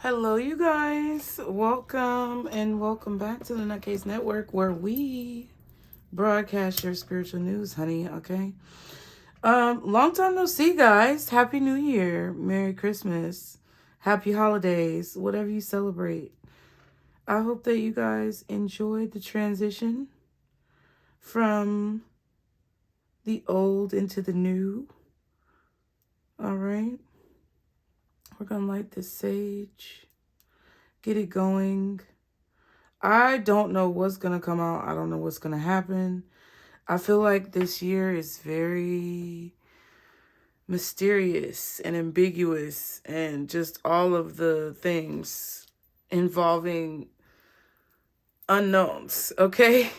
Hello, you guys. Welcome and welcome back to the NutCase Network, where we broadcast your spiritual news, honey. Okay. Long time no see, guys. Happy New Year, Merry Christmas, Happy Holidays, whatever you celebrate. I hope that you guys enjoyed the transition from the old into the new. All right. We're gonna light this sage, get it going. I don't know what's going to come out. I don't know what's going to happen. I feel like this year is very mysterious and ambiguous and just all of the things involving unknowns, okay?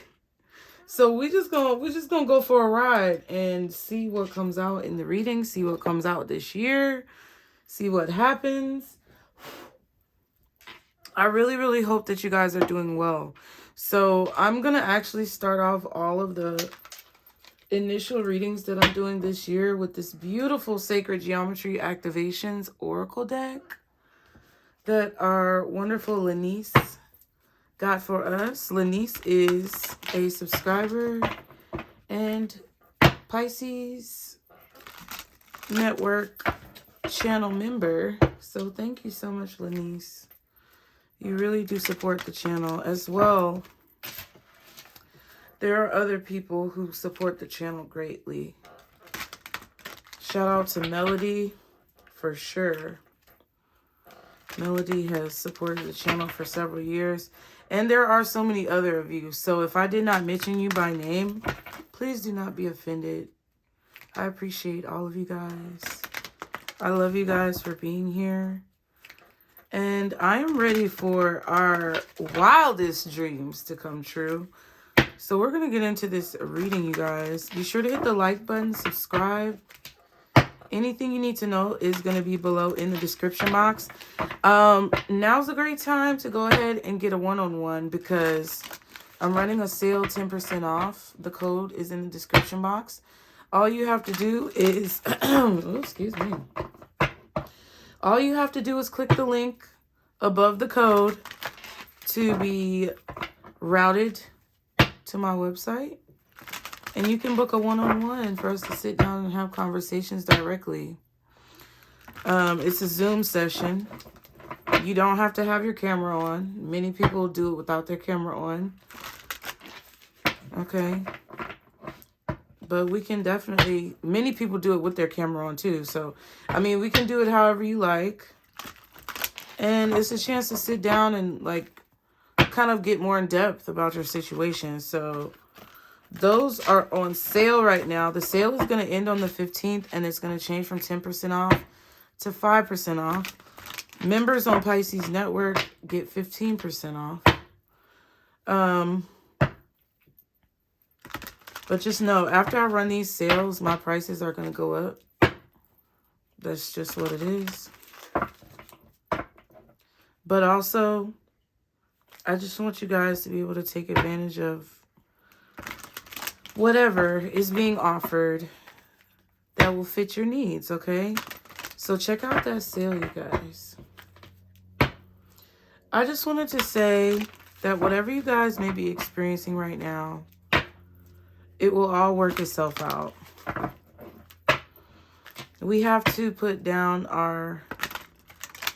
So we're just gonna go for a ride and see what comes out in the reading, see what comes out this year, see what happens. I really hope that you guys are doing well. So I'm going to actually start off all of the initial readings that I'm doing this year with this beautiful Sacred Geometry Activations Oracle deck that our wonderful Lenice got for us. Lenice is a subscriber and Pisces Network channel member. So thank you so much, Lenice. You really do support the channel as well. There are other people who support the channel greatly. Shout out to Melody for sure. Melody has supported the channel for several years. And there are so many other of you. So if I did not mention you by name, please do not be offended. I appreciate all of you guys. I love you guys for being here. And I am ready for our wildest dreams to come true. So we're going to get into this reading, you guys. Be sure to hit the like button, subscribe. Anything you need to know is going to be below in the description box. Now's a great time to go ahead and get a one-on-one because I'm running a sale 10% off. The code is in the description box. All you have to do is... oh, excuse me. All you have to do is click the link above the code to be routed to my website. And you can book a one-on-one for us to sit down and have conversations directly. It's a Zoom session. You don't have to have your camera on. Many people do it without their camera on. Okay. But we can definitely, many people do it with their camera on too. So, I mean, we can do it however you like. And it's a chance to sit down and like kind of get more in depth about your situation. So those are on sale right now. The sale is going to end on the 15th and it's going to change from 10% off to 5% off. Members on Pisces Network get 15% off. But just know, after I run these sales, my prices are going to go up. That's just what it is. But also, I just want you guys to be able to take advantage of whatever is being offered that will fit your needs, okay? So check out that sale, you guys. I just wanted to say that whatever you guys may be experiencing right now, it will all work itself out. We have to put down our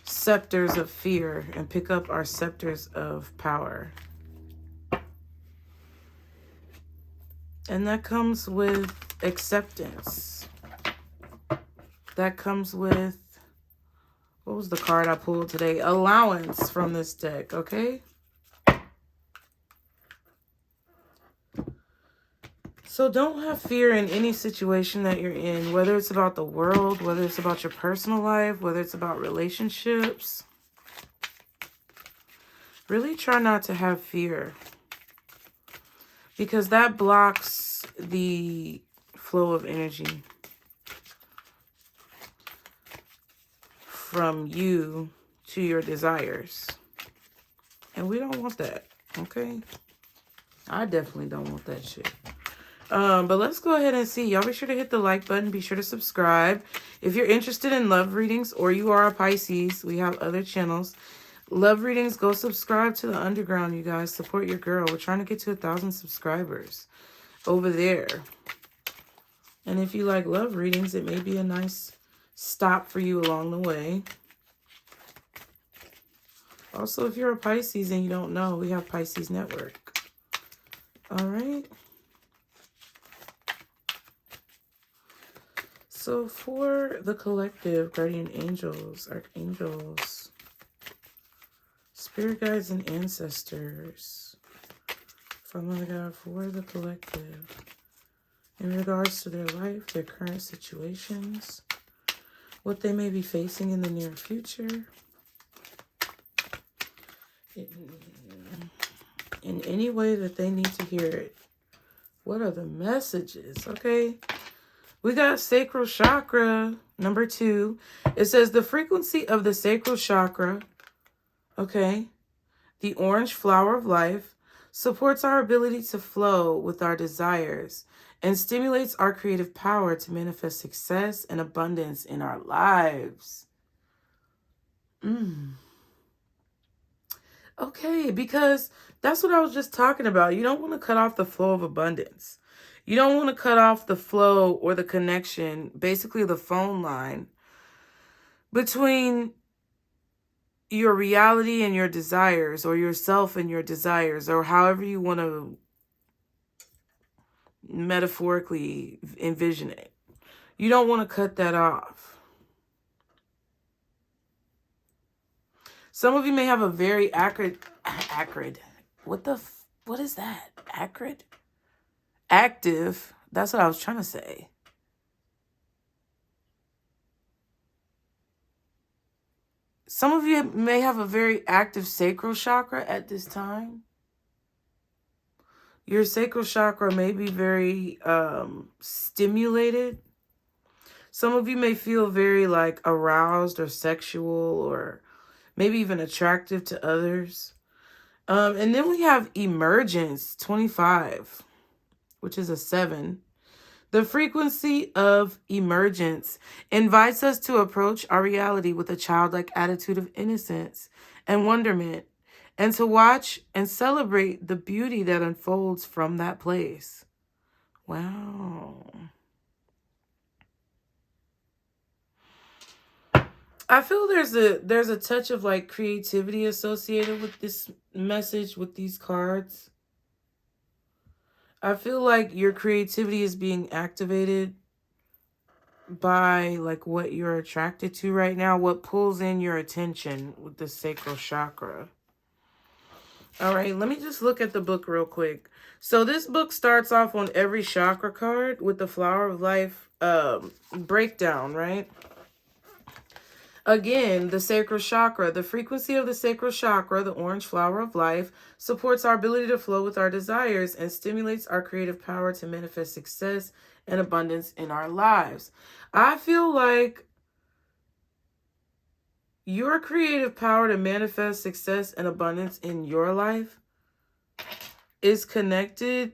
scepters of fear and pick up our scepters of power. And that comes with acceptance. That comes with, what was the card I pulled today? Allowance from this deck, okay? So don't have fear in any situation that you're in, whether it's about the world, whether it's about your personal life, whether it's about relationships. Really try not to have fear because that blocks the flow of energy from you to your desires. And we don't want that, okay? I definitely don't want that shit. But let's go ahead and see. Y'all be sure to hit the like button. Be sure to subscribe. If you're interested in love readings or you are a Pisces, we have other channels. Love readings, go subscribe to the underground, you guys. Support your girl. We're trying to get to 1,000 subscribers over there. And if you like love readings, it may be a nice stop for you along the way. Also, if you're a Pisces and you don't know, we have Pisces Network. All right. So for the collective, guardian angels, archangels, spirit guides, and ancestors, from Mother God, for the collective, in regards to their life, their current situations, what they may be facing in the near future, in any way that they need to hear it. What are the messages? Okay. We got sacral chakra, number 2. It says the frequency of the sacral chakra, okay, the orange flower of life, supports our ability to flow with our desires and stimulates our creative power to manifest success and abundance in our lives. Okay, because that's what I was just talking about. You don't want to cut off the flow of abundance. You don't want to cut off the flow or the connection, basically the phone line, between your reality and your desires, or yourself and your desires, or however you want to metaphorically envision it. You don't want to cut that off. Some of you may have a very acrid, what is that? Active, that's what I was trying to say. Some of you may have a very active sacral chakra at this time. Your sacral chakra may be very stimulated. Some of you may feel very like aroused or sexual or maybe even attractive to others. And then we have emergence, 25, which is a 7. The frequency of emergence invites us to approach our reality with a childlike attitude of innocence and wonderment, and to watch and celebrate the beauty that unfolds from that place. Wow. I feel there's a touch of like creativity associated with this message, with these cards. I feel like your creativity is being activated by like what you're attracted to right now, what pulls in your attention with the sacral chakra. All right, let me just look at the book real quick. So this book starts off on every chakra card with the flower of life breakdown, right? Again, the sacral chakra, the frequency of the sacral chakra, the orange flower of life, supports our ability to flow with our desires and stimulates our creative power to manifest success and abundance in our lives. I feel like your creative power to manifest success and abundance in your life is connected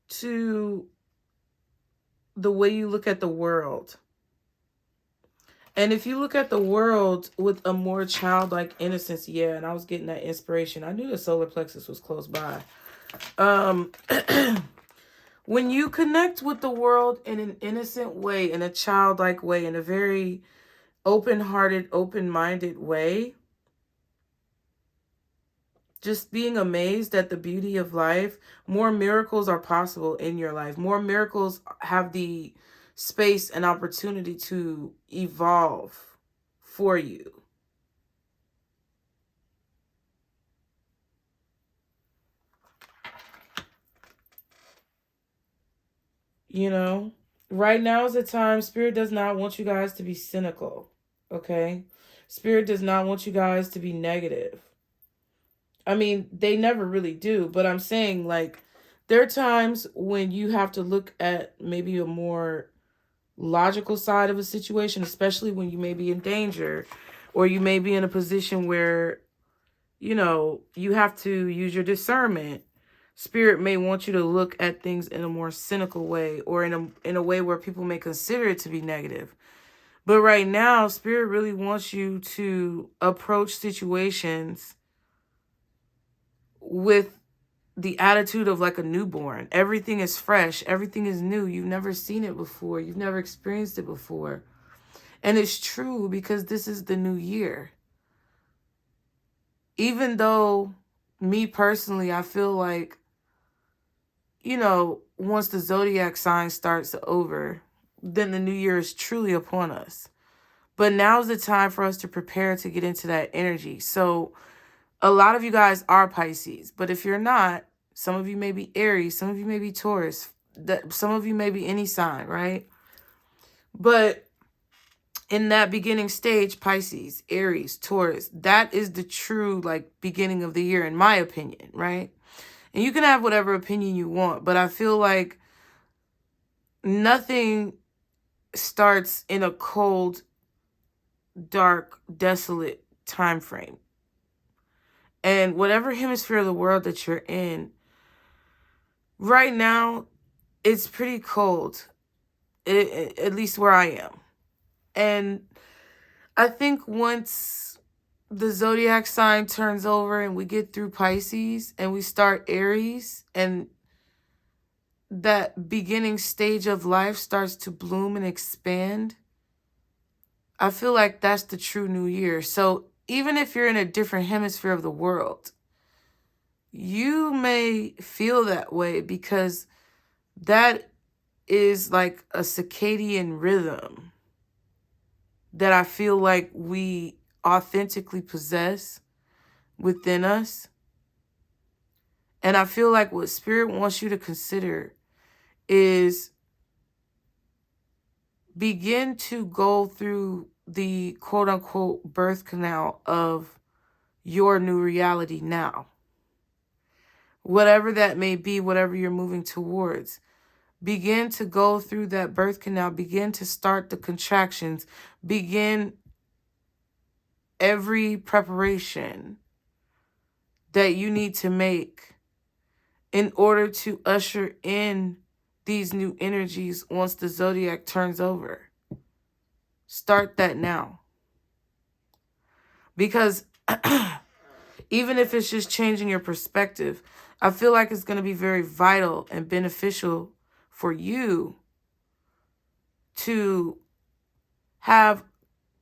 to the way you look at the world. And if you look at the world with a more childlike innocence, yeah, and I was getting that inspiration. I knew the solar plexus was close by. When you connect with the world in an innocent way, in a childlike way, in a very open-hearted, open-minded way, just being amazed at the beauty of life, more miracles are possible in your life. More miracles have the space and opportunity to evolve for you. You know, right now is the time. Spirit does not want you guys to be cynical, okay? Spirit does not want you guys to be negative. I mean, they never really do, but I'm saying, like, there are times when you have to look at maybe a more logical side of a situation, especially when you may be in danger or you may be in a position where, you know, you have to use your discernment. Spirit may want you to look at things in a more cynical way, or in a way where people may consider it to be negative. But right now, Spirit really wants you to approach situations with the attitude of like a newborn. Everything is fresh. Everything is new. You've never seen it before. You've never experienced it before. And it's true, because this is the new year. Even though, me personally, I feel like, you know, once the zodiac sign starts over, then the new year is truly upon us. But now's the time for us to prepare to get into that energy. So a lot of you guys are Pisces, but if you're not, some of you may be Aries, some of you may be Taurus, some of you may be any sign, right? But in that beginning stage, Pisces, Aries, Taurus, that is the true like beginning of the year, in my opinion, right? And you can have whatever opinion you want, but I feel like nothing starts in a cold, dark, desolate time frame. And whatever hemisphere of the world that you're in, right now, it's pretty cold, at least where I am. And I think once the zodiac sign turns over and we get through Pisces and we start Aries, and that beginning stage of life starts to bloom and expand, I feel like that's the true new year. So even if you're in a different hemisphere of the world, you may feel that way, because that is like a circadian rhythm that I feel like we authentically possess within us. And I feel like what Spirit wants you to consider is begin to go through the quote unquote birth canal of your new reality now. Whatever that may be, whatever you're moving towards, begin to go through that birth canal, begin to start the contractions, begin every preparation that you need to make in order to usher in these new energies once the zodiac turns over. Start that now. Because even if it's just changing your perspective, I feel like it's going to be very vital and beneficial for you to have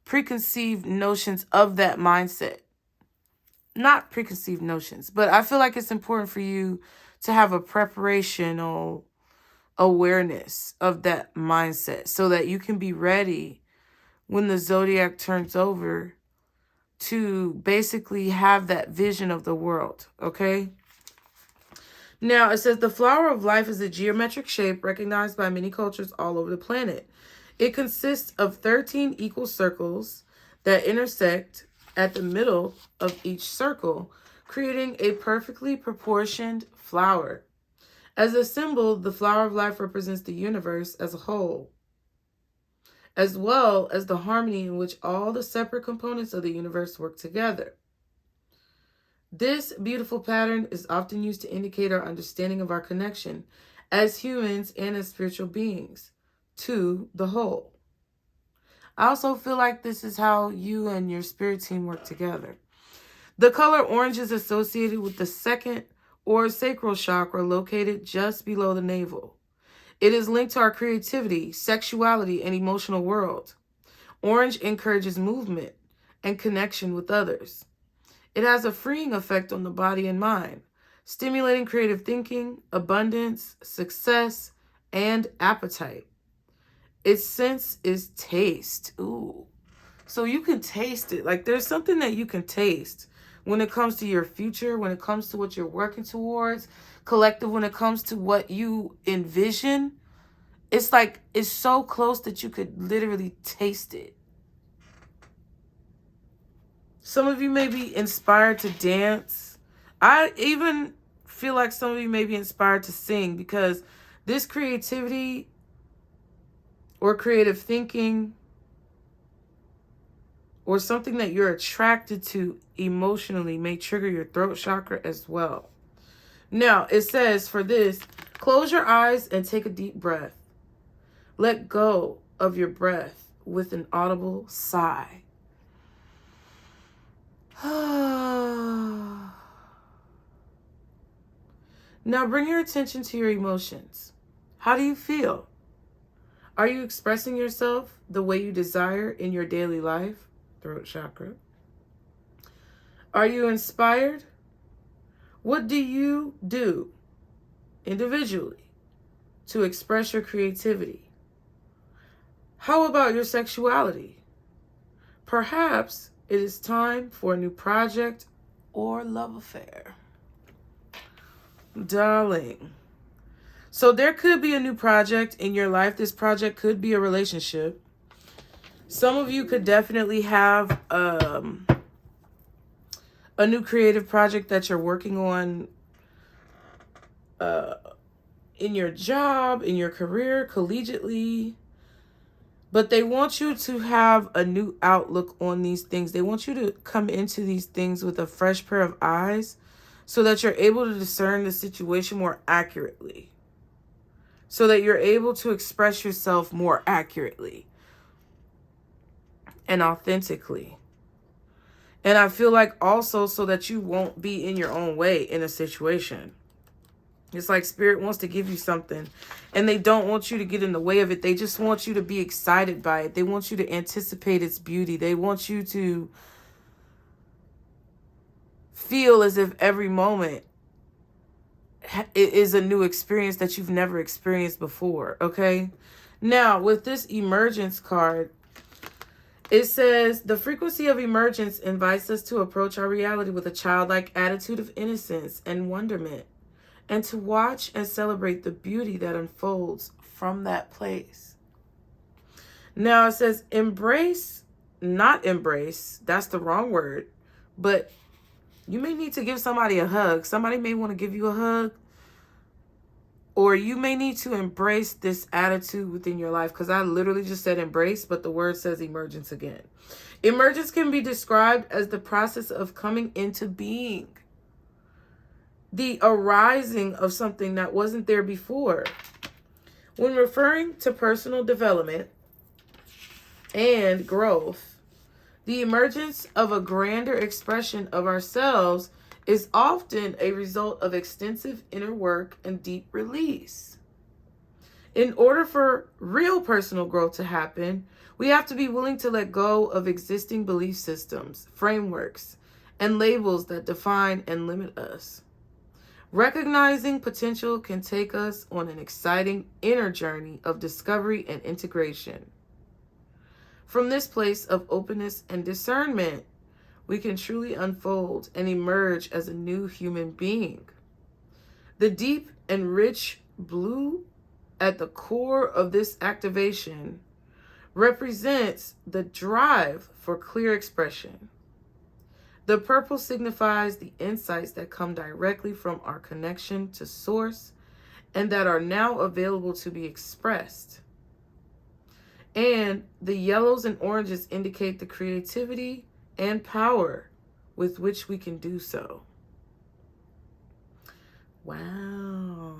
preconceived notions of that mindset. Not preconceived notions, but I feel like it's important for you to have a preparational awareness of that mindset so that you can be ready when the zodiac turns over to basically have that vision of the world, okay? Now, it says the flower of life is a geometric shape recognized by many cultures all over the planet. It consists of 13 equal circles that intersect at the middle of each circle, creating a perfectly proportioned flower. As a symbol, the flower of life represents the universe as a whole, as well as the harmony in which all the separate components of the universe work together. This beautiful pattern is often used to indicate our understanding of our connection as humans and as spiritual beings to the whole. I also feel like this is how you and your spirit team work together. The color orange is associated with the second or sacral chakra located just below the navel. It is linked to our creativity, sexuality, and emotional world. Orange encourages movement and connection with others. It has a freeing effect on the body and mind, stimulating creative thinking, abundance, success, and appetite. Its sense is taste. Ooh. So you can taste it. Like there's something that you can taste when it comes to your future, when it comes to what you're working towards, collective, when it comes to what you envision. It's like, it's so close that you could literally taste it. Some of you may be inspired to dance. I even feel like some of you may be inspired to sing, because this creativity or creative thinking or something that you're attracted to emotionally may trigger your throat chakra as well. Now, it says for this, close your eyes and take a deep breath. Let go of your breath with an audible sigh. Now bring your attention to your emotions. How do you feel? Are you expressing yourself the way you desire in your daily life? Throat chakra. Are you inspired? What do you do individually to express your creativity? How about your sexuality? Perhaps it is time for a new project or love affair. Darling. So there could be a new project in your life. This project could be a relationship. Some of you could definitely have a new creative project that you're working on in your job, in your career, collegiately. But they want you to have a new outlook on these things. They want you to come into these things with a fresh pair of eyes so that you're able to discern the situation more accurately. So that you're able to express yourself more accurately and authentically. And I feel like also so that you won't be in your own way in a situation. It's like Spirit wants to give you something and they don't want you to get in the way of it. They just want you to be excited by it. They want you to anticipate its beauty. They want you to feel as if every moment it is a new experience that you've never experienced before, okay? Now, with this emergence card, it says, the frequency of emergence invites us to approach our reality with a childlike attitude of innocence and wonderment, and to watch and celebrate the beauty that unfolds from that place. Now, it says, embrace, not embrace, that's the wrong word, but you may need to give somebody a hug. Somebody may want to give you a hug. Or you may need to embrace this attitude within your life. Because I literally just said embrace, but the word says emergence again. Emergence can be described as the process of coming into being. The arising of something that wasn't there before. When referring to personal development and growth, the emergence of a grander expression of ourselves is often a result of extensive inner work and deep release. In order for real personal growth to happen, we have to be willing to let go of existing belief systems, frameworks, and labels that define and limit us. Recognizing potential can take us on an exciting inner journey of discovery and integration. From this place of openness and discernment, we can truly unfold and emerge as a new human being. The deep and rich blue at the core of this activation represents the drive for clear expression. The purple signifies the insights that come directly from our connection to Source and that are now available to be expressed. And the yellows and oranges indicate the creativity and power with which we can do so. Wow.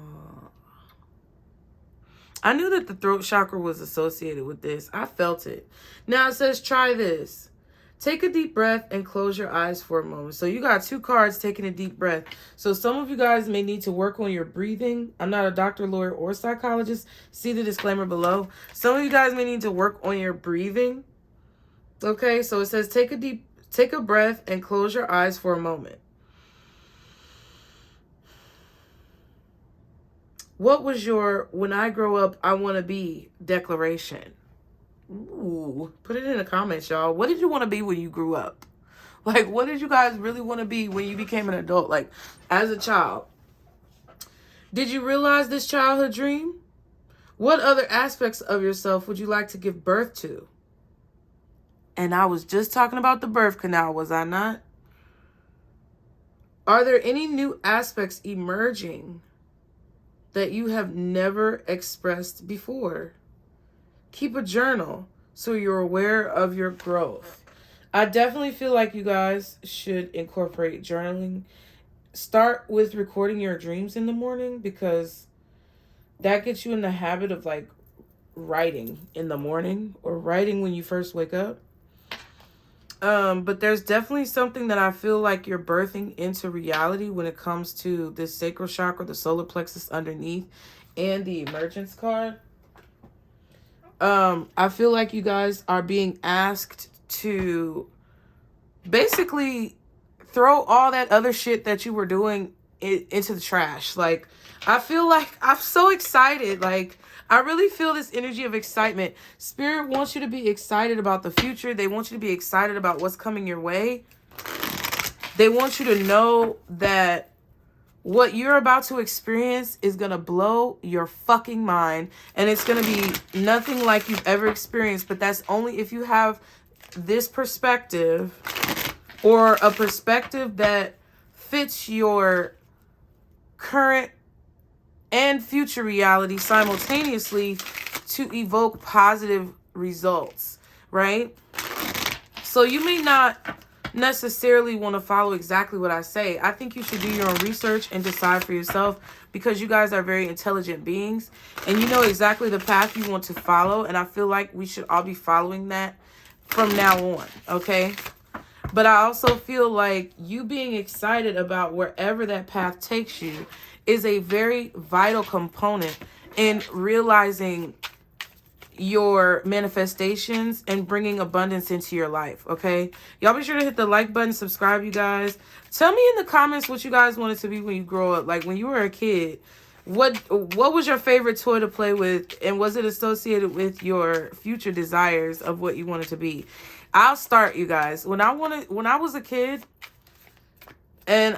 I knew that the throat chakra was associated with this. I felt it. Now it says, try this. Take a deep breath and close your eyes for a moment. So you got two cards taking a deep breath. So some of you guys may need to work on your breathing. I'm not a doctor, lawyer, or psychologist. See the disclaimer below. Some of you guys may need to work on your breathing. Okay, so it says take a breath and close your eyes for a moment. What was your when I grow up I want to be declaration? Ooh, put it in the comments, y'all. What did you want to be when you grew up? Like, what did you guys really want to be when you became an adult? Like, as a child. Did you realize this childhood dream? What other aspects of yourself would you like to give birth to? And I was just talking about the birth canal, was I not? Are there any new aspects emerging that you have never expressed before? Keep a journal so you're aware of your growth. I definitely feel like you guys should incorporate journaling, start with recording your dreams in the morning, because that gets you in the habit of like writing in the morning or writing when you first wake up. But there's definitely something that I feel like you're birthing into reality when it comes to this sacral chakra, the solar plexus underneath, and the emergence card. I feel like you guys are being asked to basically throw all that other shit that you were doing into the trash. Like, I feel like I'm so excited. Like, I really feel this energy of excitement. Spirit wants you to be excited about the future. They want you to be excited about what's coming your way. They want you to know that what you're about to experience is going to blow your fucking mind. And it's going to be nothing like you've ever experienced. But that's only if you have this perspective, or a perspective that fits your current and future reality simultaneously, to evoke positive results, right? So you may not necessarily want to follow exactly what I say. I think you should do your own research and decide for yourself, because you guys are very intelligent beings and you know exactly the path you want to follow. And I feel like we should all be following that from now on, okay? But I also feel like you being excited about wherever that path takes you is a very vital component in realizing your manifestations and bringing abundance into your life, okay? Y'all be sure to hit the like button, subscribe, you guys. Tell me in the comments what you guys wanted to be when you grow up. Like, when you were a kid, what was your favorite toy to play with, and was it associated with your future desires of what you wanted to be? I'll start, you guys. When I was a kid, and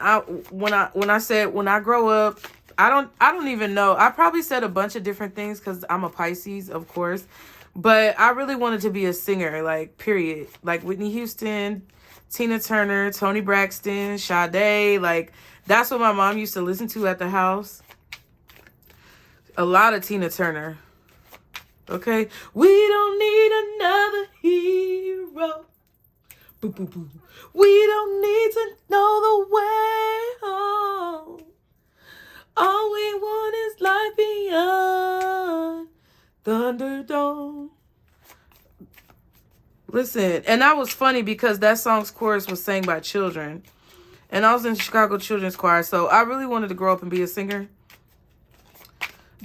when I said when I grow up, I don't even know. I probably said a bunch of different things because I'm a Pisces, of course. But I really wanted to be a singer, like, period. Like Whitney Houston, Tina Turner, Toni Braxton, Sade. Like, that's what my mom used to listen to at the house. A lot of Tina Turner. Okay? We don't need another hero. Boo, boo, boo. We don't need to know the way home. All we want is life beyond Thunderdome. Listen, and that was funny because that song's chorus was sang by children. And I was in Chicago Children's Choir, so I really wanted to grow up and be a singer.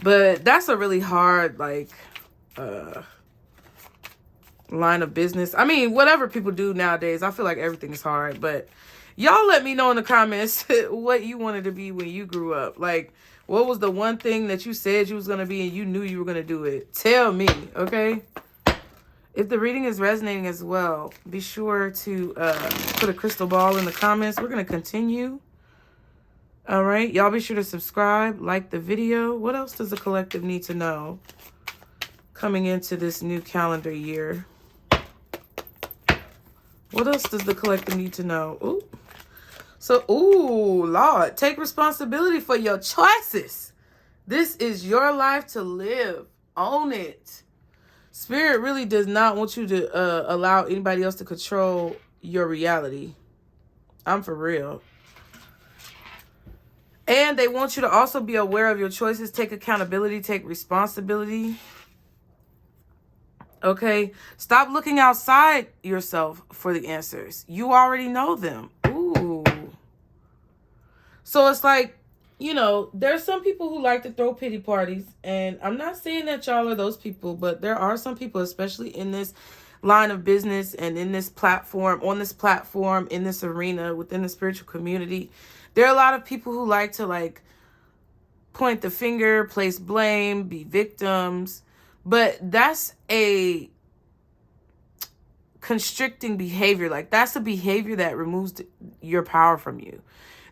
But that's a really hard, like, line of business. I mean, whatever people do nowadays, I feel like everything is hard. But y'all let me know in the comments what you wanted to be when you grew up. Like, what was the one thing that you said you was going to be and you knew you were going to do it? Tell me, okay? If the reading is resonating as well, be sure to put a crystal ball in the comments. We're going to continue. All right. Y'all be sure to subscribe, like the video. What else does the collective need to know coming into this new calendar year? What else does the collective need to know? Ooh. So, ooh, Lord, take responsibility for your choices. This is your life to live. Own it. Spirit really does not want you to allow anybody else to control your reality. I'm for real. And they want you to also be aware of your choices. Take accountability. Take responsibility. Okay? Stop looking outside yourself for the answers. You already know them. Ooh. So it's like, you know, there's some people who like to throw pity parties. And I'm not saying that y'all are those people, but there are some people, especially in this line of business and in this platform, on this platform, in this arena, within the spiritual community. There are a lot of people who like to, like, point the finger, place blame, be victims. But that's a constricting behavior. Like, that's a behavior that removes your power from you.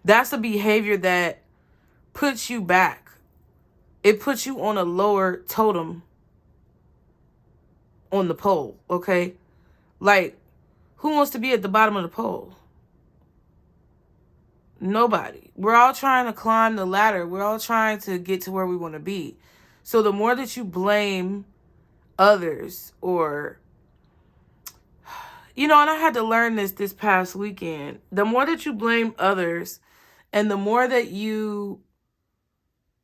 That's a behavior that puts you back. It puts you on a lower totem on the pole, okay? Like, who wants to be at the bottom of the pole? Nobody. We're all trying to climb the ladder. We're all trying to get to where we want to be. So the more that you blame others, or, you know, and I had to learn this past weekend. The more that you blame others And the more that you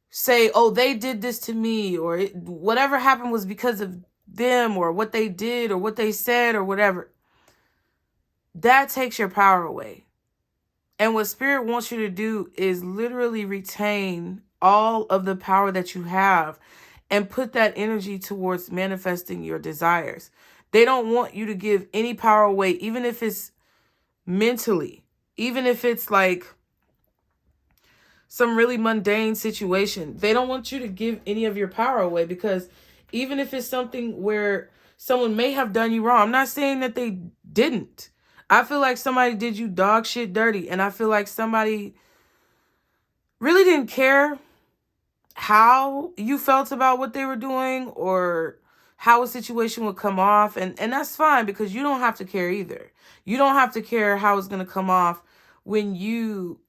say, oh, they did this to me, or whatever happened was because of them, or what they did, or what they said, or whatever, that takes your power away. And what Spirit wants you to do is literally retain all of the power that you have and put that energy towards manifesting your desires. They don't want you to give any power away, even if it's mentally, even if it's like some really mundane situation. They don't want you to give any of your power away, because even if it's something where someone may have done you wrong, I'm not saying that they didn't. I feel like somebody did you dog shit dirty, and I feel like somebody really didn't care how you felt about what they were doing or how a situation would come off. And that's fine, because you don't have to care either. You don't have to care how it's going to come off when you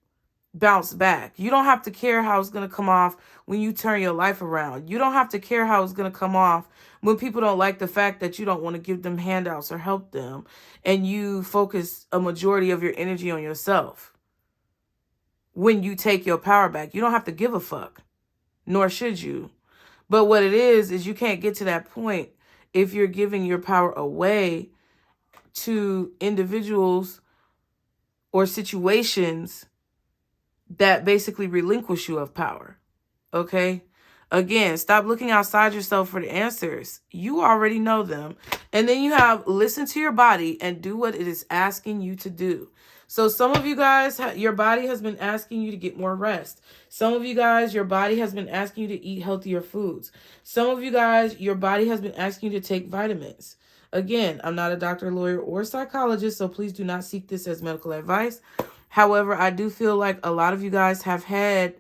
bounce back. You don't have to care how it's going to come off when you turn your life around. You don't have to care how it's going to come off when people don't like the fact that you don't want to give them handouts or help them, and you focus a majority of your energy on yourself. When you take your power back, you don't have to give a fuck, nor should you. But what it is you can't get to that point if you're giving your power away to individuals or situations that basically relinquish you of power. Okay? Again, stop looking outside yourself for the answers. You already know them. And then you have listen to your body and do what it is asking you to do. So some of you guys, your body has been asking you to get more rest. Some of you guys, your body has been asking you to eat healthier foods. Some of you guys, your body has been asking you to take vitamins. Again, I'm not a doctor, lawyer, or psychologist, so please do not seek this as medical advice. However, I do feel like a lot of you guys have had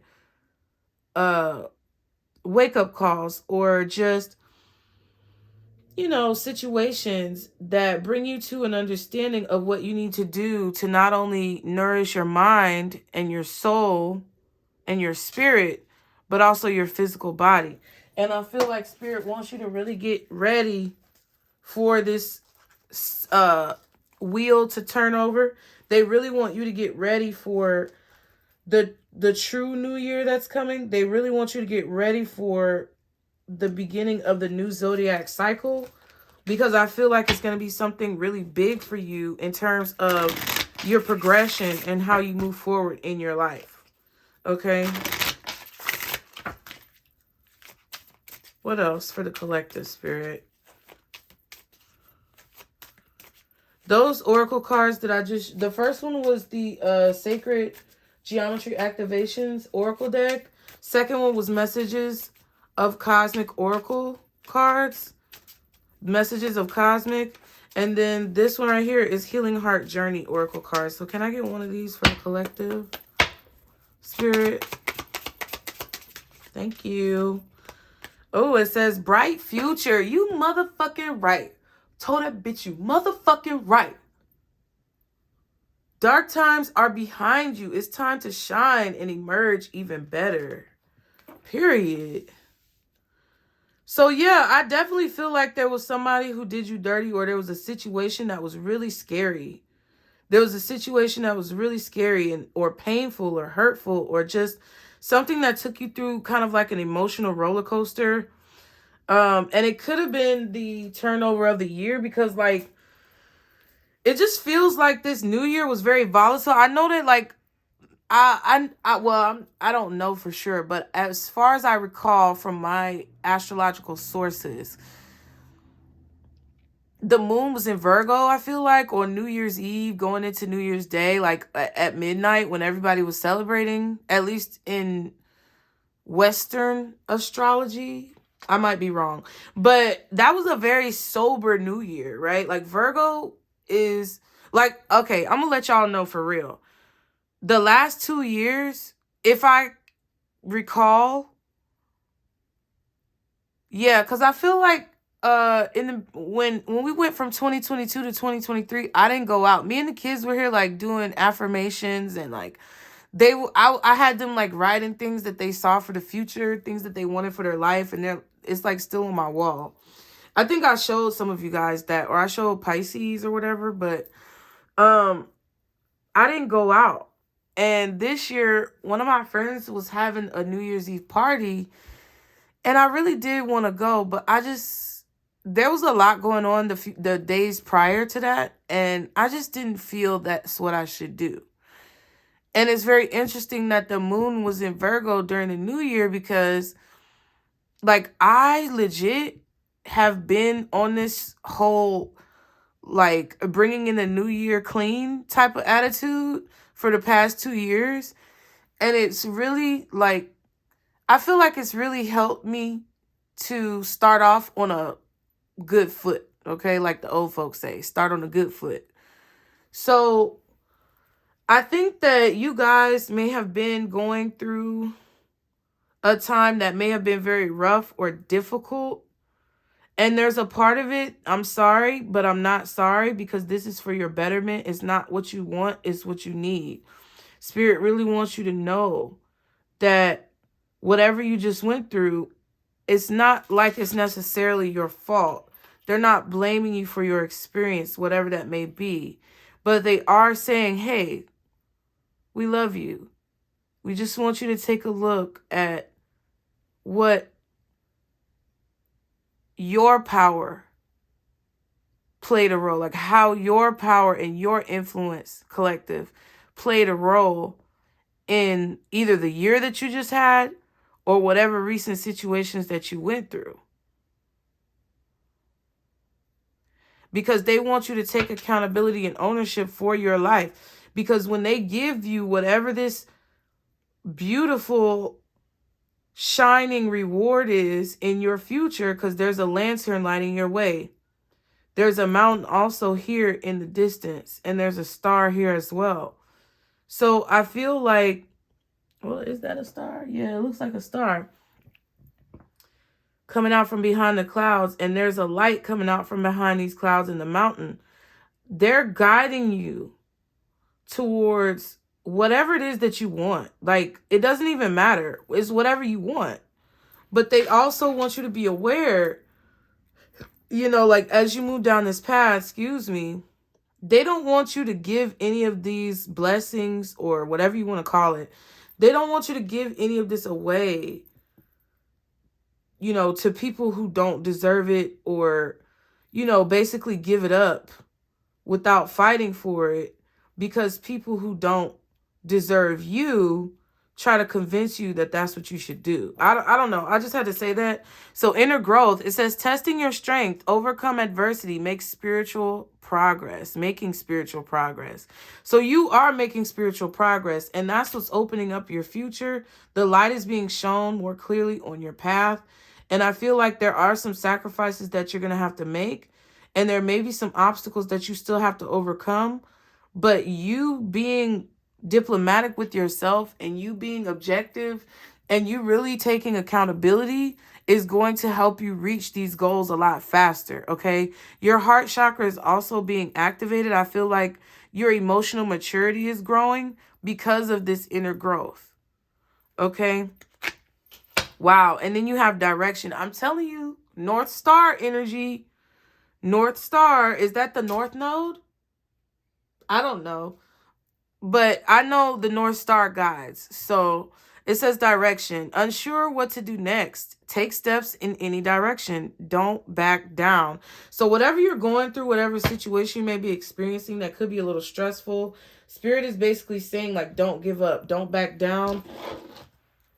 wake-up calls, or just, situations that bring you to an understanding of what you need to do to not only nourish your mind and your soul and your spirit, but also your physical body. And I feel like Spirit wants you to really get ready for this wheel to turn over. They really want you to get ready for the true new year that's coming. They really want you to get ready for the beginning of the new zodiac cycle, because I feel like it's going to be something really big for you in terms of your progression and how you move forward in your life. Okay? What else for the collective, Spirit? Those oracle cards that the first one was the Sacred Geometry Activations Oracle deck. Second one was Messages of Cosmic Oracle cards. Messages of Cosmic. And then this one right here is Healing Heart Journey Oracle cards. So can I get one of these for the collective, Spirit? Thank you. Oh, it says Bright Future. You motherfucking right. Told that bitch you motherfucking right. Dark times are behind you. It's time to shine and emerge even better. Period. So yeah, I definitely feel like there was somebody who did you dirty, or there was a situation that was really scary. There was a situation that was really scary or painful or hurtful, or just something that took you through kind of like an emotional roller coaster. And it could have been the turnover of the year, because like it just feels like this new year was very volatile. I know that like I don't know for sure, but as far as I recall from my astrological sources, the moon was in Virgo, I feel like, on New Year's Eve going into New Year's Day, like at midnight when everybody was celebrating, at least in Western astrology. I might be wrong, but that was a very sober New Year, right? Like Virgo is like, okay, I'm gonna let y'all know for real. The last 2 years, if I recall, yeah, because I feel like when we went from 2022 to 2023, I didn't go out. Me and the kids were here like doing affirmations, and like I had them like writing things that they saw for the future, things that they wanted for their life, and it's like still on my wall. I think I showed some of you guys that, or I showed Pisces or whatever, but I didn't go out. And this year, one of my friends was having a New Year's Eve party, and I really did want to go, but there was a lot going on the days prior to that, and I just didn't feel that's what I should do. And it's very interesting that the moon was in Virgo during the New Year, because like I legit have been on this whole like bringing in the new year clean type of attitude for the past 2 years. And it's really like, I feel like it's really helped me to start off on a good foot. Okay. Like the old folks say, start on a good foot. So I think that you guys may have been going through a time that may have been very rough or difficult. And there's a part of it, I'm sorry, but I'm not sorry, because this is for your betterment. It's not what you want, it's what you need. Spirit really wants you to know that whatever you just went through, it's not like it's necessarily your fault. They're not blaming you for your experience, whatever that may be. But they are saying, hey, we love you. We just want you to take a look at what your power played a role, like how your power and your influence, collective, played a role in either the year that you just had or whatever recent situations that you went through. Because they want you to take accountability and ownership for your life. Because when they give you whatever this beautiful shining reward is in your future, because there's a lantern lighting your way. There's a mountain also here in the distance, and there's a star here as well. So I feel like, well, is that a star? Yeah, it looks like a star coming out from behind the clouds, and there's a light coming out from behind these clouds in the mountain. They're guiding you towards whatever it is that you want. Like, it doesn't even matter. It's whatever you want. But they also want you to be aware, you know, like as you move down this path, they don't want you to give any of these blessings or whatever you want to call it. They don't want you to give any of this away, you know, to people who don't deserve it, or, you know, basically give it up without fighting for it, because people who don't deserve you try to convince you that that's what you should do. I don't know. I just had to say that. So inner growth, it says testing your strength, overcome adversity, make spiritual progress, making spiritual progress. So you are making spiritual progress, and that's what's opening up your future. The light is being shown more clearly on your path. And I feel like there are some sacrifices that you're going to have to make, and there may be some obstacles that you still have to overcome, but you being diplomatic with yourself and you being objective and you really taking accountability is going to help you reach these goals a lot faster. Okay. Your heart chakra is also being activated. I feel like your emotional maturity is growing because of this inner growth. Okay. Wow. And then you have direction. I'm telling you, North Star energy. North Star, is that the North Node? I don't know. But I know the North Star guides. So it says direction. Unsure what to do next. Take steps in any direction. Don't back down. So whatever you're going through, whatever situation you may be experiencing that could be a little stressful, Spirit is basically saying, like, don't give up. Don't back down.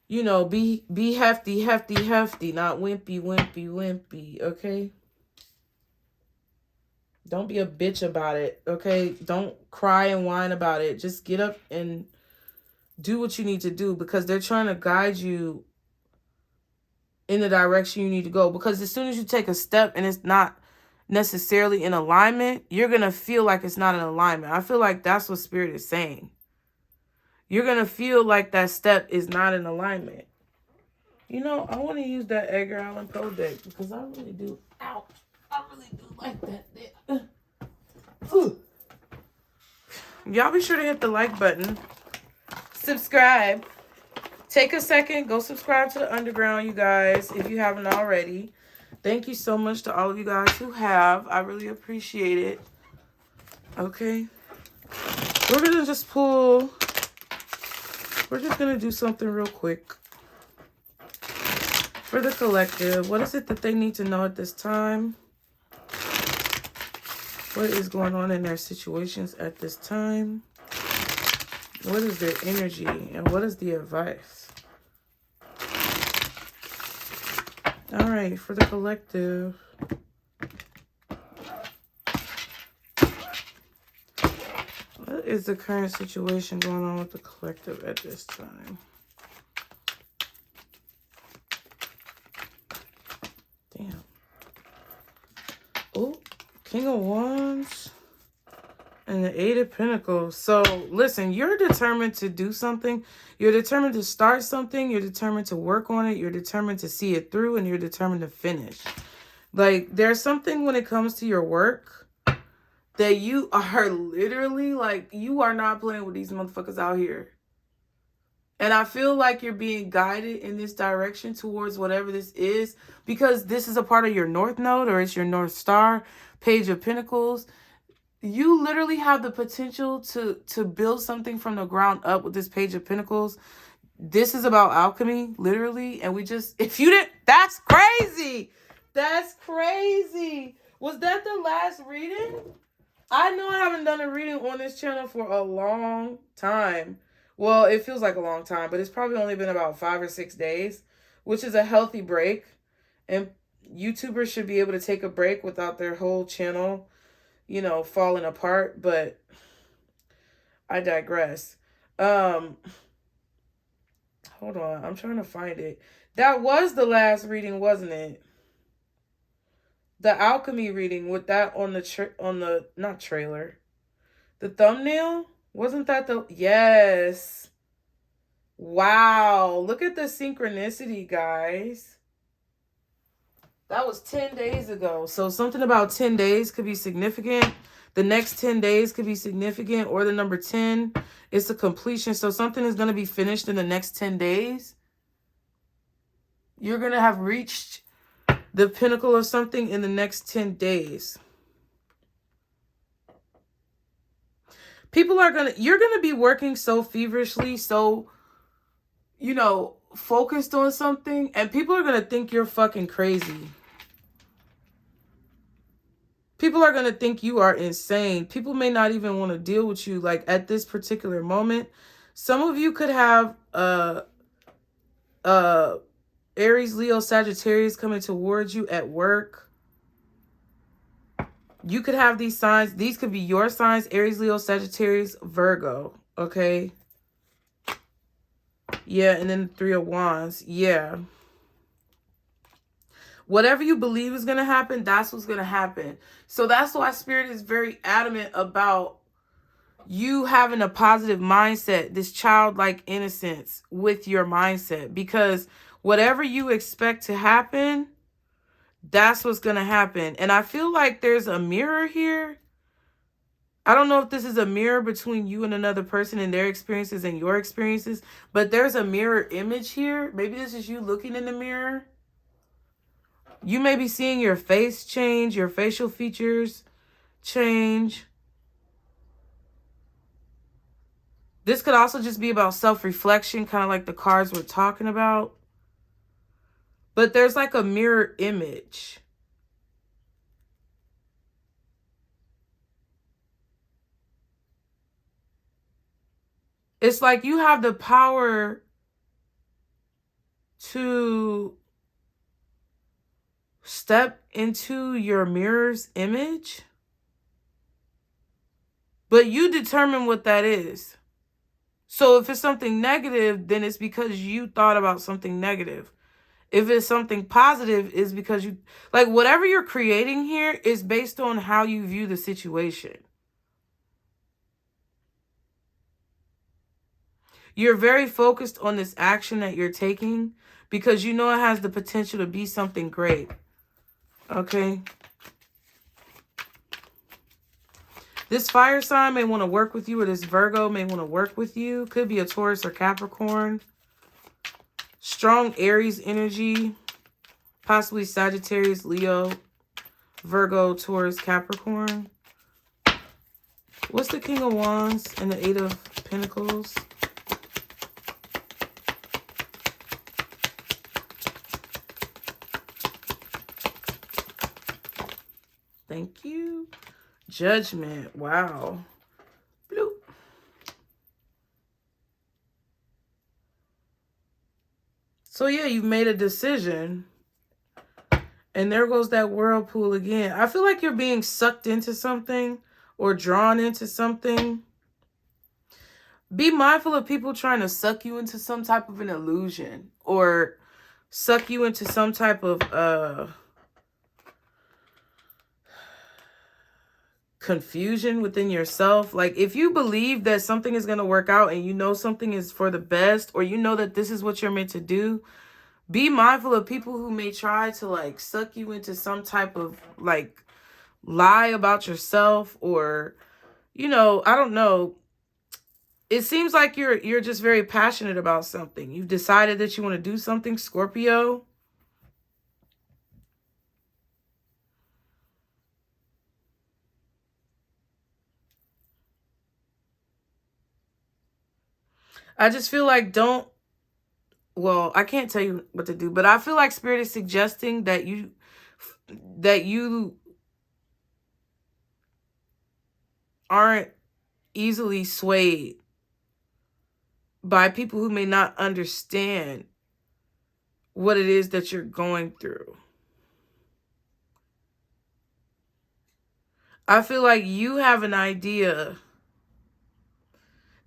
You know, be hefty, hefty, hefty. Not wimpy, wimpy, wimpy. Okay? Don't be a bitch about it, okay? Don't cry and whine about it. Just get up and do what you need to do, because they're trying to guide you in the direction you need to go. Because as soon as you take a step and it's not necessarily in alignment, you're going to feel like it's not in alignment. I feel like that's what Spirit is saying. You're going to feel like that step is not in alignment. You know, I want to use that Edgar Allan Poe deck, because I really do. Ouch. I really do like that. Y'all be sure to hit the like button. Subscribe. Take a second. Go subscribe to the Underground, you guys, if you haven't already. Thank you so much to all of you guys who have. I really appreciate it. Okay. We're going to just pull We're just going to do something real quick. For the collective, what is it that they need to know at this time? What is going on in their situations at this time? What is their energy and what is the advice? All right, for the collective. What is the current situation going on with the collective at this time? Damn. Oh, King of Wands and the Eight of Pentacles. So, listen, you're determined to do something. You're determined to start something. You're determined to work on it. You're determined to see it through, and you're determined to finish. Like, there's something when it comes to your work that you are literally, like, you are not playing with these motherfuckers out here. And I feel like you're being guided in this direction towards whatever this is, because this is a part of your North Node, or it's your North Star, Page of Pentacles. You literally have the potential to build something from the ground up with this Page of Pentacles. This is about alchemy, literally. And we just, if you didn't, that's crazy. That's crazy. Was that the last reading? I know I haven't done a reading on this channel for a long time. Well, it feels like a long time, but it's probably only been about 5 or 6 days, which is a healthy break. And YouTubers should be able to take a break without their whole channel, you know, falling apart. But I digress. Hold on. I'm trying to find it. That was the last reading, wasn't it? The alchemy reading with that on the not trailer, the thumbnail. Wasn't that the, yes. Wow. Look at the synchronicity, guys. That was 10 days ago. So something about 10 days could be significant. The next 10 days could be significant, or the number 10 is a completion. So something is going to be finished in the next 10 days. You're going to have reached the pinnacle of something in the next 10 days. You're going to be working so feverishly, so, you know, focused on something, and people are going to think you're fucking crazy. People are going to think you are insane. People may not even want to deal with you, like, at this particular moment. Some of you could have Aries, Leo, Sagittarius coming towards you at work. You could have these signs. These could be your signs: Aries, Leo, Sagittarius, Virgo. Okay. Yeah, and then the Three of Wands. Yeah. Whatever you believe is going to happen, that's what's going to happen. So that's why Spirit is very adamant about you having a positive mindset, this childlike innocence with your mindset. Because whatever you expect to happen, that's what's going to happen. And I feel like there's a mirror here. I don't know if this is a mirror between you and another person and their experiences and your experiences, but there's a mirror image here. Maybe this is you looking in the mirror. You may be seeing your face change, your facial features change. This could also just be about self-reflection, kind of like the cards we're talking about. But there's like a mirror image. It's like you have the power to step into your mirror's image, but you determine what that is. So if it's something negative, then it's because you thought about something negative. If it's something positive, it's because you, like, whatever you're creating here is based on how you view the situation. You're very focused on this action that you're taking because you know it has the potential to be something great. Okay. This fire sign may want to work with you, or this Virgo may want to work with you. Could be a Taurus or Capricorn. Strong Aries energy. Possibly Sagittarius, Leo, Virgo, Taurus, Capricorn. What's the King of Wands and the Eight of Pentacles? Thank you. Judgment. Wow. Bloop. So yeah, you've made a decision. And there goes that whirlpool again. I feel like you're being sucked into something or drawn into something. Be mindful of people trying to suck you into some type of an illusion or suck you into some type of confusion within yourself. Like if you believe that something is going to work out and you know something is for the best, or you know that this is what you're meant to do, be mindful of people who may try to like suck you into some type of like lie about yourself, or, you know, I don't know. It seems like you're just very passionate about something. You've decided that you want to do something, Scorpio. I just feel like well, I can't tell you what to do, but I feel like Spirit is suggesting that you aren't easily swayed by people who may not understand what it is that you're going through. I feel like you have an idea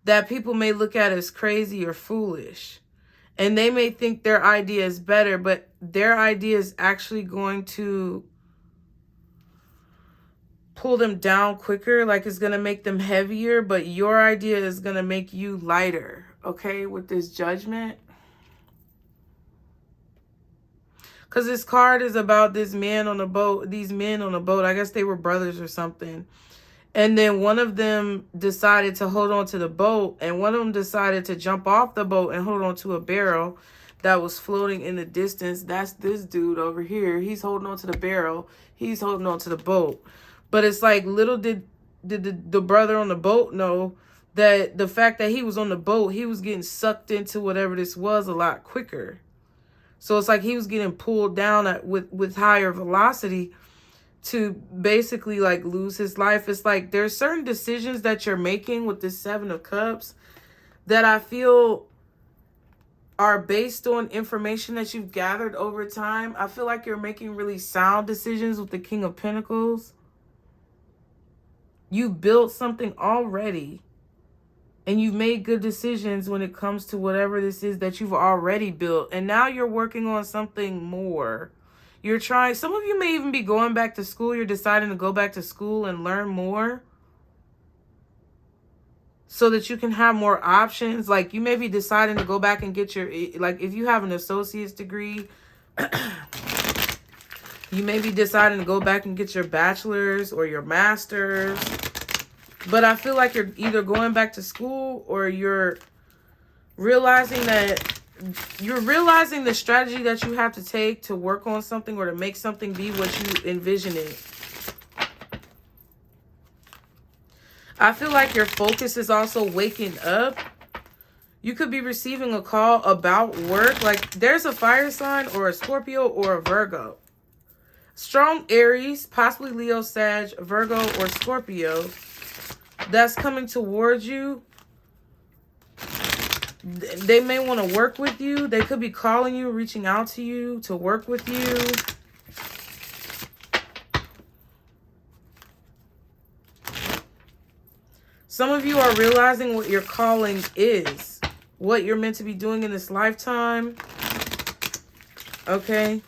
that people may look at as crazy or foolish. And they may think their idea is better, but their idea is actually going to pull them down quicker. Like it's going to make them heavier, but your idea is going to make you lighter. Okay, with this Judgment. Because this card is about this man on a boat, these men on a boat. I guess they were brothers or something. And then one of them decided to hold on to the boat, and one of them decided to jump off the boat and hold on to a barrel that was floating in the distance. That's this dude over here. He's holding on to the barrel. He's holding on to the boat. But it's like, little did the brother on the boat know that the fact that he was on the boat, he was getting sucked into whatever this was a lot quicker. So it's like he was getting pulled down with higher velocity to basically like lose his life. It's like there's certain decisions that you're making with this Seven of Cups that I feel are based on information that you've gathered over time. I feel like you're making really sound decisions with the King of Pentacles. You built something already, and you've made good decisions when it comes to whatever this is that you've already built. And now you're working on something more. You're trying, some of you may even be going back to school. You're deciding to go back to school and learn more so that you can have more options. Like you may be deciding to go back and get your, like if you have an associate's degree, you may be deciding to go back and get your bachelor's or your master's. But I feel like you're either going back to school or you're realizing the strategy that you have to take to work on something or to make something be what you envision it. I feel like your focus is also waking up. You could be receiving a call about work. Like there's a fire sign or a Scorpio or a Virgo. Strong Aries, possibly Leo, Sag, Virgo, or Scorpio that's coming towards you. They may want to work with you. They could be calling you, reaching out to you to work with you. Some of you are realizing what your calling is, what you're meant to be doing in this lifetime. Okay.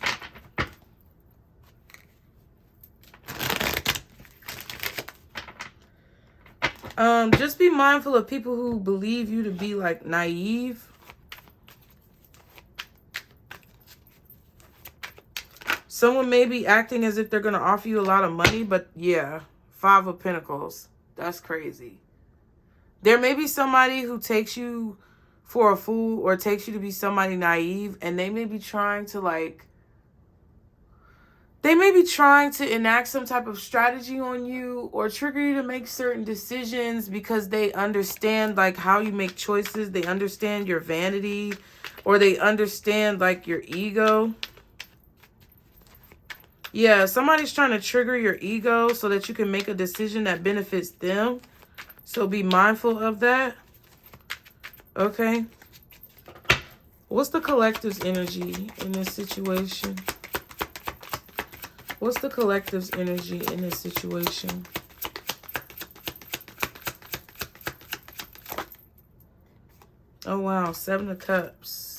Just be mindful of people who believe you to be like naive. Someone may be acting as if they're going to offer you a lot of money, but yeah, Five of Pentacles. That's crazy. There may be somebody who takes you for a fool or takes you to be somebody naive, and they may be trying to enact some type of strategy on you or trigger you to make certain decisions because they understand like how you make choices. They understand your vanity, or they understand like your ego. Yeah, somebody's trying to trigger your ego so that you can make a decision that benefits them. So be mindful of that. Okay. What's the collective's energy in this situation? What's the collective's energy in this situation? Oh, wow. 7 of Cups.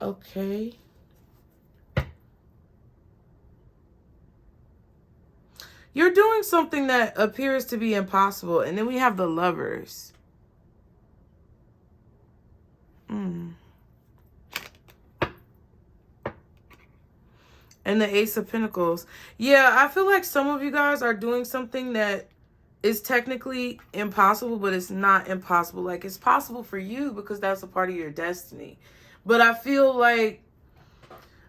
Okay. You're doing something that appears to be impossible. And then we have the Lovers. And the Ace of Pentacles. Yeah, I feel like some of you guys are doing something that is technically impossible, but it's not impossible. Like, it's possible for you because that's a part of your destiny. But I feel like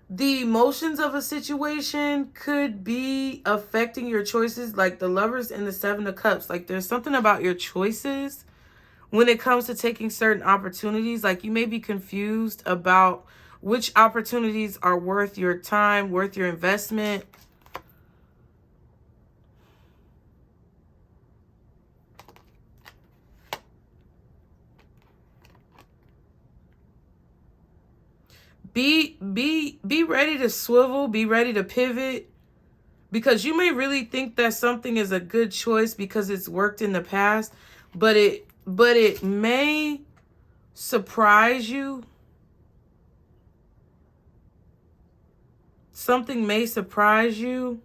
the emotions of a situation could be affecting your choices, like the Lovers and the 7 of Cups. Like, there's something about your choices when it comes to taking certain opportunities. Like, you may be confused about which opportunities are worth your time, worth your investment. Be ready to swivel, be ready to pivot, because you may really think that something is a good choice because it's worked in the past, but it may surprise you. Something may surprise you.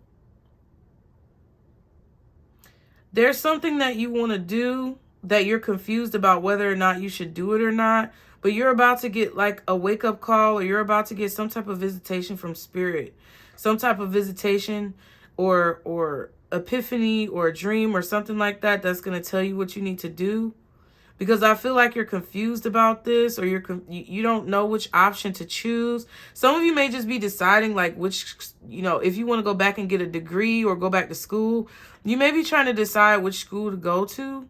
There's something that you want to do that you're confused about whether or not you should do it or not, but you're about to get like a wake-up call, or you're about to get some type of visitation from spirit, some type of visitation or epiphany or a dream or something like that that's going to tell you what you need to do. Because I feel like you're confused about this, or you don't know which option to choose. Some of you may just be deciding like which, if you want to go back and get a degree or go back to school. You may be trying to decide which school to go to.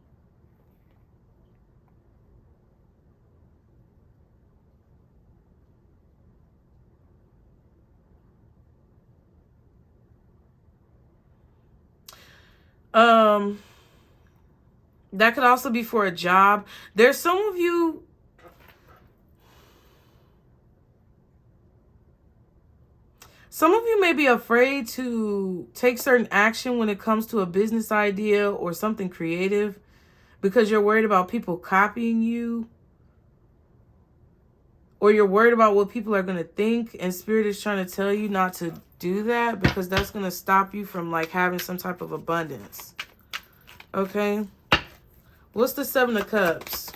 That could also be for a job. There's some of you. Some of you may be afraid to take certain action when it comes to a business idea or something creative because you're worried about people copying you, or you're worried about what people are going to think, and Spirit is trying to tell you not to do that because that's going to stop you from like having some type of abundance. Okay? What's the 7 of Cups?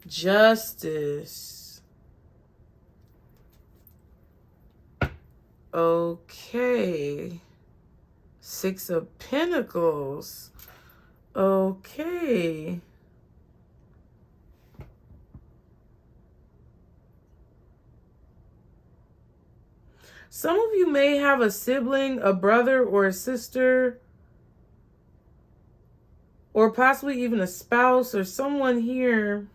Justice. Okay. 6 of Pentacles. Okay. Some of you may have a sibling, a brother or a sister, or possibly even a spouse or someone here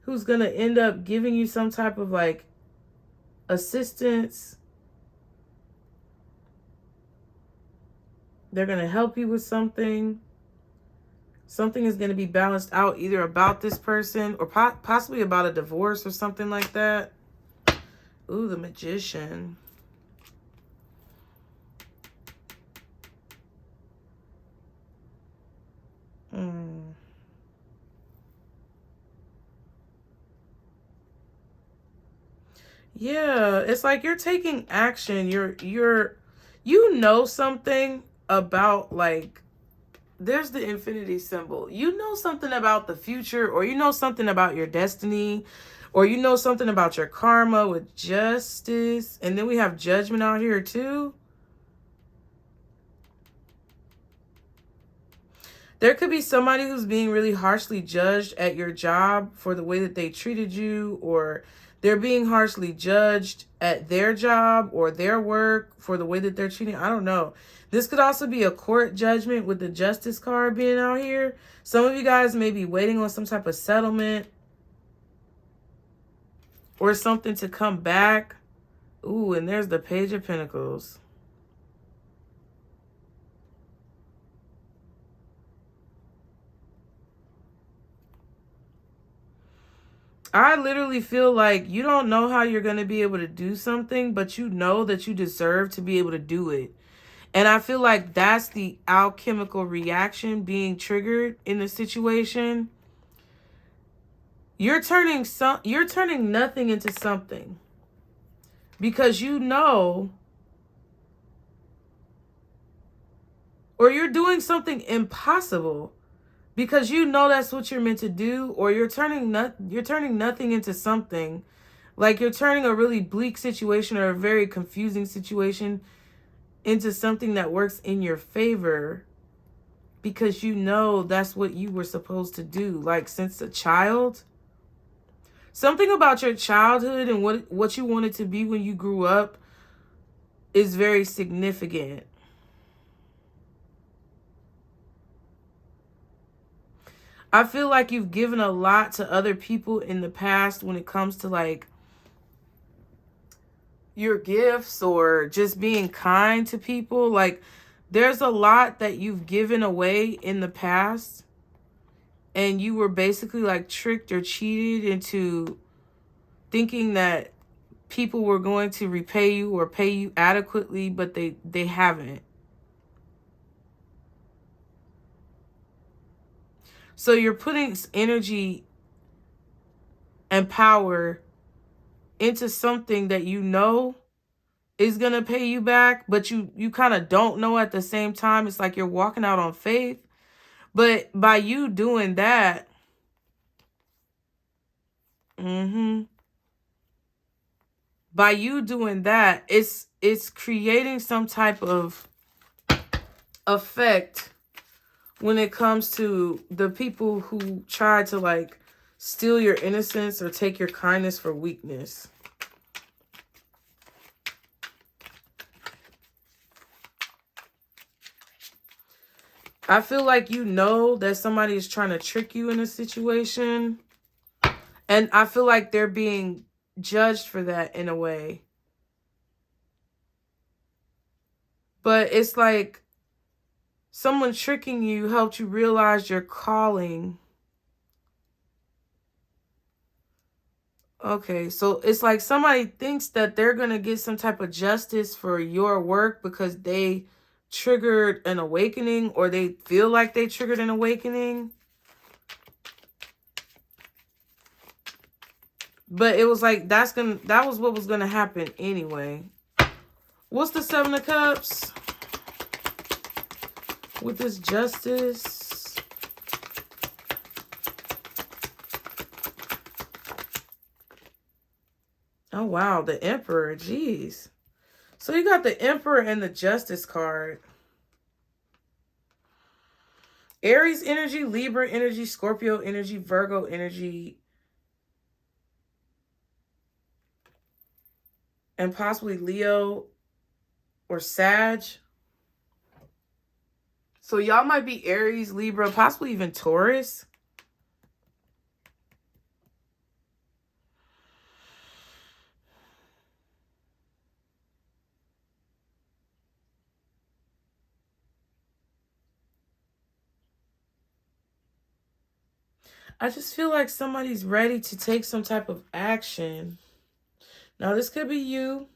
who's going to end up giving you some type of like assistance. They're going to help you with something. Something is going to be balanced out either about this person or possibly about a divorce or something like that. Ooh, the Magician. Yeah, it's like you're taking action. You know something about, like, there's the infinity symbol. You know something about the future, or you know something about your destiny, or you know something about your karma with Justice. And then we have Judgment out here too. There could be somebody who's being really harshly judged at your job for the way that they treated you, or they're being harshly judged at their job or their work for the way that they're treating. I don't know. This could also be a court judgment with the justice card being out here. Some of you guys may be waiting on some type of settlement or something to come back. Ooh, and there's the Page of Pentacles. I literally feel like you don't know how you're going to be able to do something, but you know that you deserve to be able to do it. And I feel like that's the alchemical reaction being triggered in the situation. You're turning nothing into something because you know, or you're doing something impossible because you know that's what you're meant to do, or you're turning nothing into something. Like you're turning a really bleak situation or a very confusing situation into something that works in your favor because you know that's what you were supposed to do. Like since a child, something about your childhood and what you wanted to be when you grew up is very significant. I feel like you've given a lot to other people in the past when it comes to like your gifts or just being kind to people. Like there's a lot that you've given away in the past and you were basically like tricked or cheated into thinking that people were going to repay you or pay you adequately, but they haven't. So you're putting energy and power into something that you know is going to pay you back, but you kind of don't know at the same time. It's like you're walking out on faith. But by you doing that, by you doing that, it's creating some type of effect when it comes to the people who try to like steal your innocence or take your kindness for weakness. I feel like you know that somebody is trying to trick you in a situation. And I feel like they're being judged for that in a way. But it's like someone tricking you helped you realize your calling. Okay, so it's like somebody thinks that they're going to get some type of justice for your work because they triggered an awakening, or they feel like they triggered an awakening. But it was like that was what was going to happen anyway. What's the Seven of Cups with this justice? Oh, wow. The Emperor. Jeez. So you got the Emperor and the Justice card. Aries energy, Libra energy, Scorpio energy, Virgo energy, and possibly Leo or Sag. So y'all might be Aries, Libra, possibly even Taurus. I just feel like somebody's ready to take some type of action. Now, this could be you.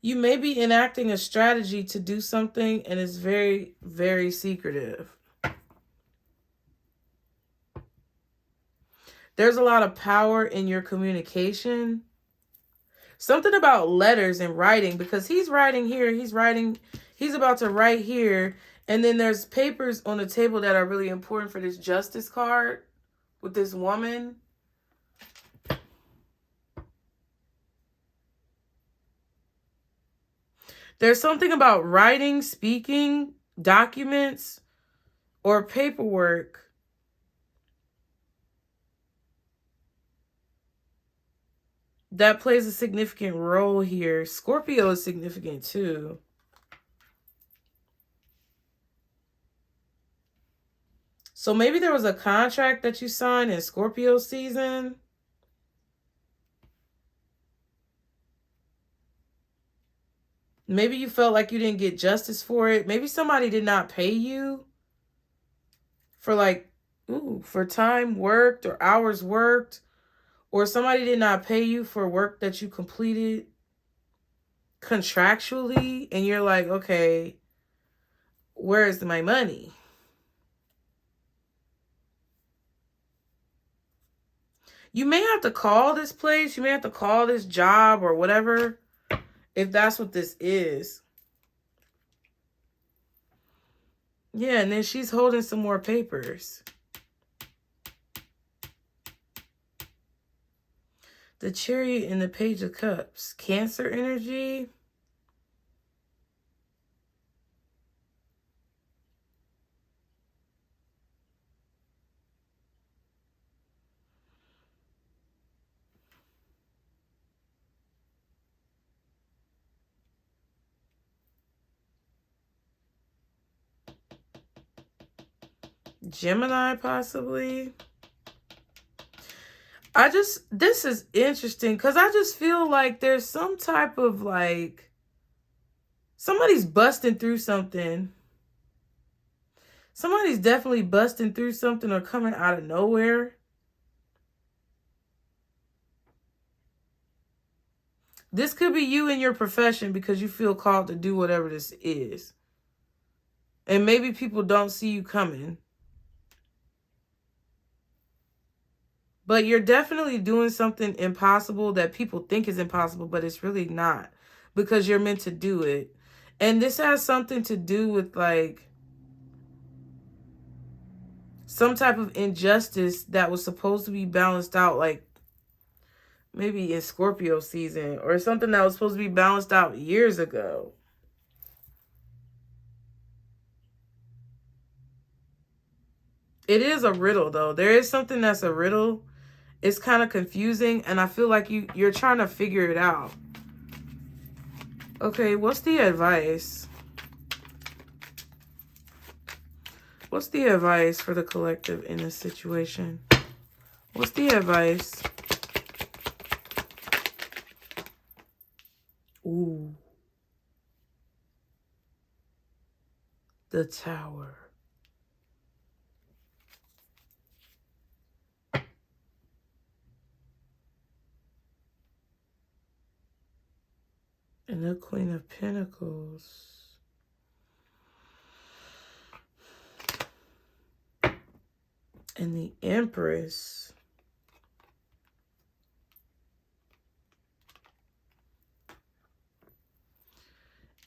You may be enacting a strategy to do something, and it's very, very secretive. There's a lot of power in your communication. Something about letters and writing, because he's writing here, he's about to write here. And then there's papers on the table that are really important for this Justice card with this woman. There's something about writing, speaking, documents, or paperwork that plays a significant role here. Scorpio is significant too. So maybe there was a contract that you signed in Scorpio season. Maybe you felt like you didn't get justice for it. Maybe somebody did not pay you for for time worked or hours worked. Or somebody did not pay you for work that you completed contractually. And you're like, okay, where is my money? You may have to call this place. You may have to call this job or whatever, if that's what this is. Yeah, and then she's holding some more papers. The Chariot and the Page of Cups. Cancer energy. Gemini, possibly. This is interesting because I just feel like there's some type of somebody's busting through something. Somebody's definitely busting through something or coming out of nowhere. This could be you in your profession because you feel called to do whatever this is. And maybe people don't see you coming. But you're definitely doing something impossible that people think is impossible, but it's really not because you're meant to do it. And this has something to do with some type of injustice that was supposed to be balanced out, maybe in Scorpio season, or something that was supposed to be balanced out years ago. It is a riddle, though. There is something that's a riddle. It's kind of confusing, and I feel like you're trying to figure it out. Okay, what's the advice? What's the advice for the collective in this situation? What's the advice? Ooh. The Tower. And the Queen of Pentacles. And the Empress.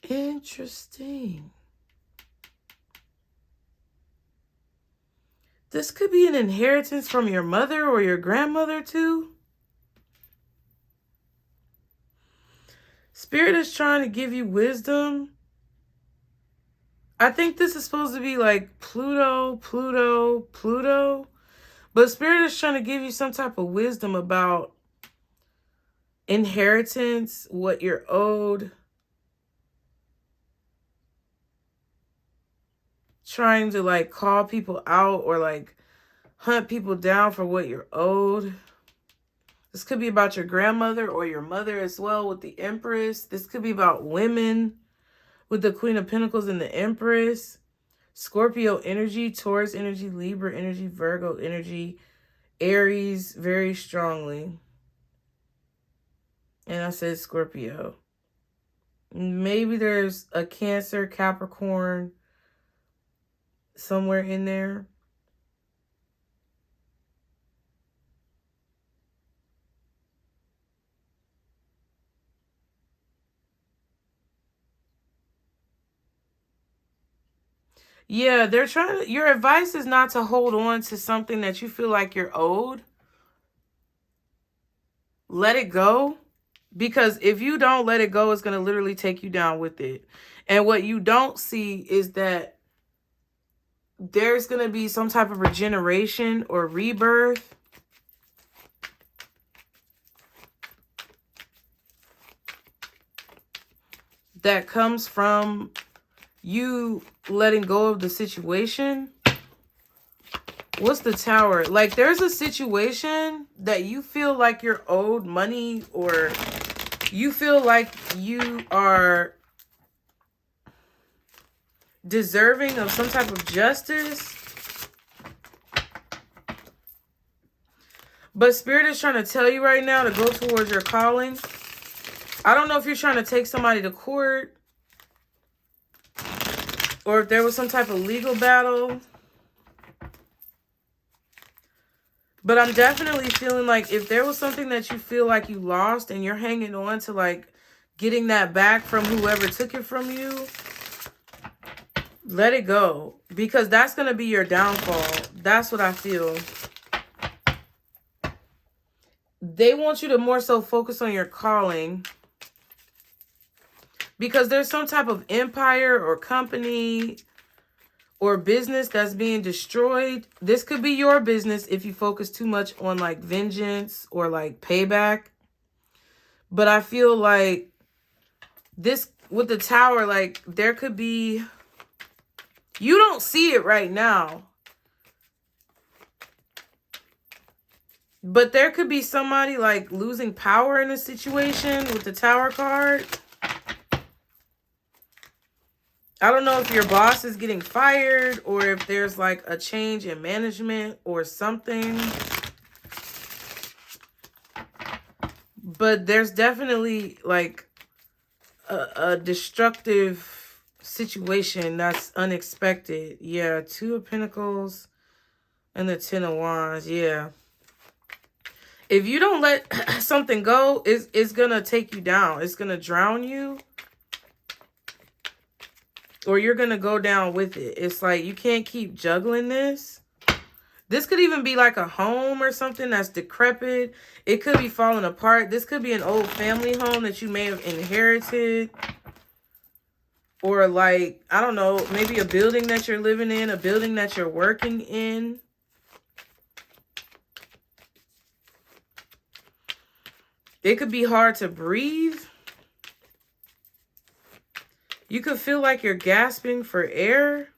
Interesting. This could be an inheritance from your mother or your grandmother too. Spirit is trying to give you wisdom. I think this is supposed to be like Pluto. But Spirit is trying to give you some type of wisdom about inheritance, what you're owed. Trying to call people out or hunt people down for what you're owed. This could be about your grandmother or your mother as well with the Empress. This could be about women with the Queen of Pentacles and the Empress. Scorpio energy, Taurus energy, Libra energy, Virgo energy, Aries very strongly. And I said Scorpio. Maybe there's a Cancer, Capricorn somewhere in there. Yeah, they're trying to, your advice is not to hold on to something that you feel like you're owed. Let it go. Because if you don't let it go, it's going to literally take you down with it. And what you don't see is that there's going to be some type of regeneration or rebirth. That comes from you letting go of the situation. What's the Tower? Like, there's a situation that you feel like you're owed money, or you feel like you are deserving of some type of justice. But Spirit is trying to tell you right now to go towards your calling. I don't know if you're trying to take somebody to court, or if there was some type of legal battle. But I'm definitely feeling like if there was something that you feel like you lost and you're hanging on to like getting that back from whoever took it from you, let it go. Because that's going to be your downfall. That's what I feel. They want you to more so focus on your calling. Because there's some type of empire or company or business that's being destroyed. This could be your business if you focus too much on like vengeance or like payback. But I feel like this with the Tower, like there could be, you don't see it right now, but there could be somebody like losing power in a situation with the Tower card. I don't know if your boss is getting fired or if there's like a change in management or something. But there's definitely like a destructive situation that's unexpected. Yeah, Two of Pentacles and the Ten of Wands. Yeah. If you don't let something go, it's going to take you down. It's going to drown you. Or you're going to go down with it. It's like you can't keep juggling this. This could even be like a home or something that's decrepit. It could be falling apart. This could be an old family home that you may have inherited. Or like, I don't know, maybe a building that you're living in, a building that you're working in. It could be hard to breathe. You could feel like you're gasping for air.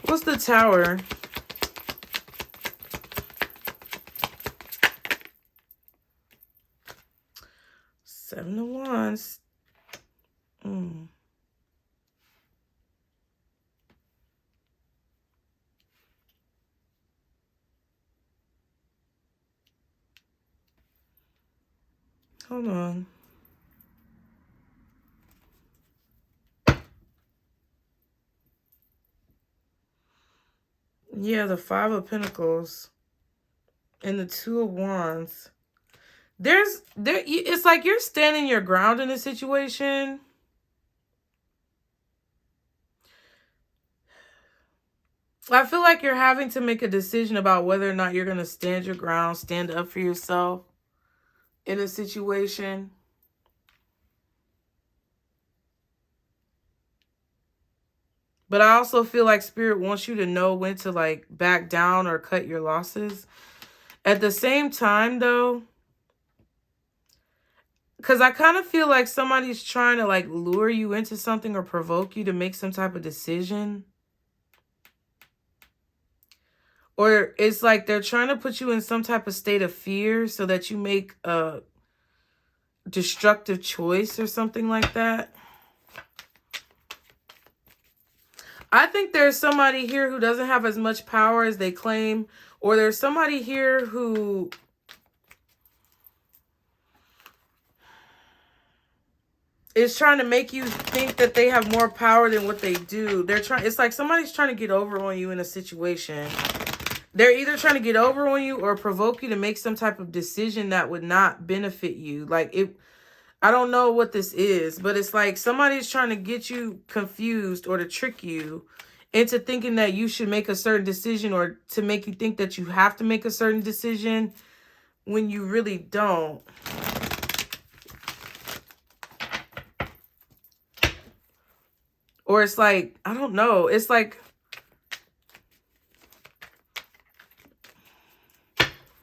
What's the Tower? Seven of Wands. Hold on. Yeah, the Five of Pentacles and the Two of Wands. It's like you're standing your ground in a situation. I feel like you're having to make a decision about whether or not you're going to stand your ground, stand up for yourself in a situation. But I also feel like Spirit wants you to know when to like back down or cut your losses. At the same time though, because I kind of feel like somebody's trying to like lure you into something or provoke you to make some type of decision. Or it's like they're trying to put you in some type of state of fear so that you make a destructive choice or something like that. I think there's somebody here who doesn't have as much power as they claim. Or there's somebody here who is trying to make you think that they have more power than what they do. It's like somebody's trying to get over on you in a situation. They're either trying to get over on you or provoke you to make some type of decision that would not benefit you. Like I don't know what this is, but it's like somebody's trying to get you confused or to trick you into thinking that you should make a certain decision, or to make you think that you have to make a certain decision when you really don't. Or it's like, I don't know. It's like,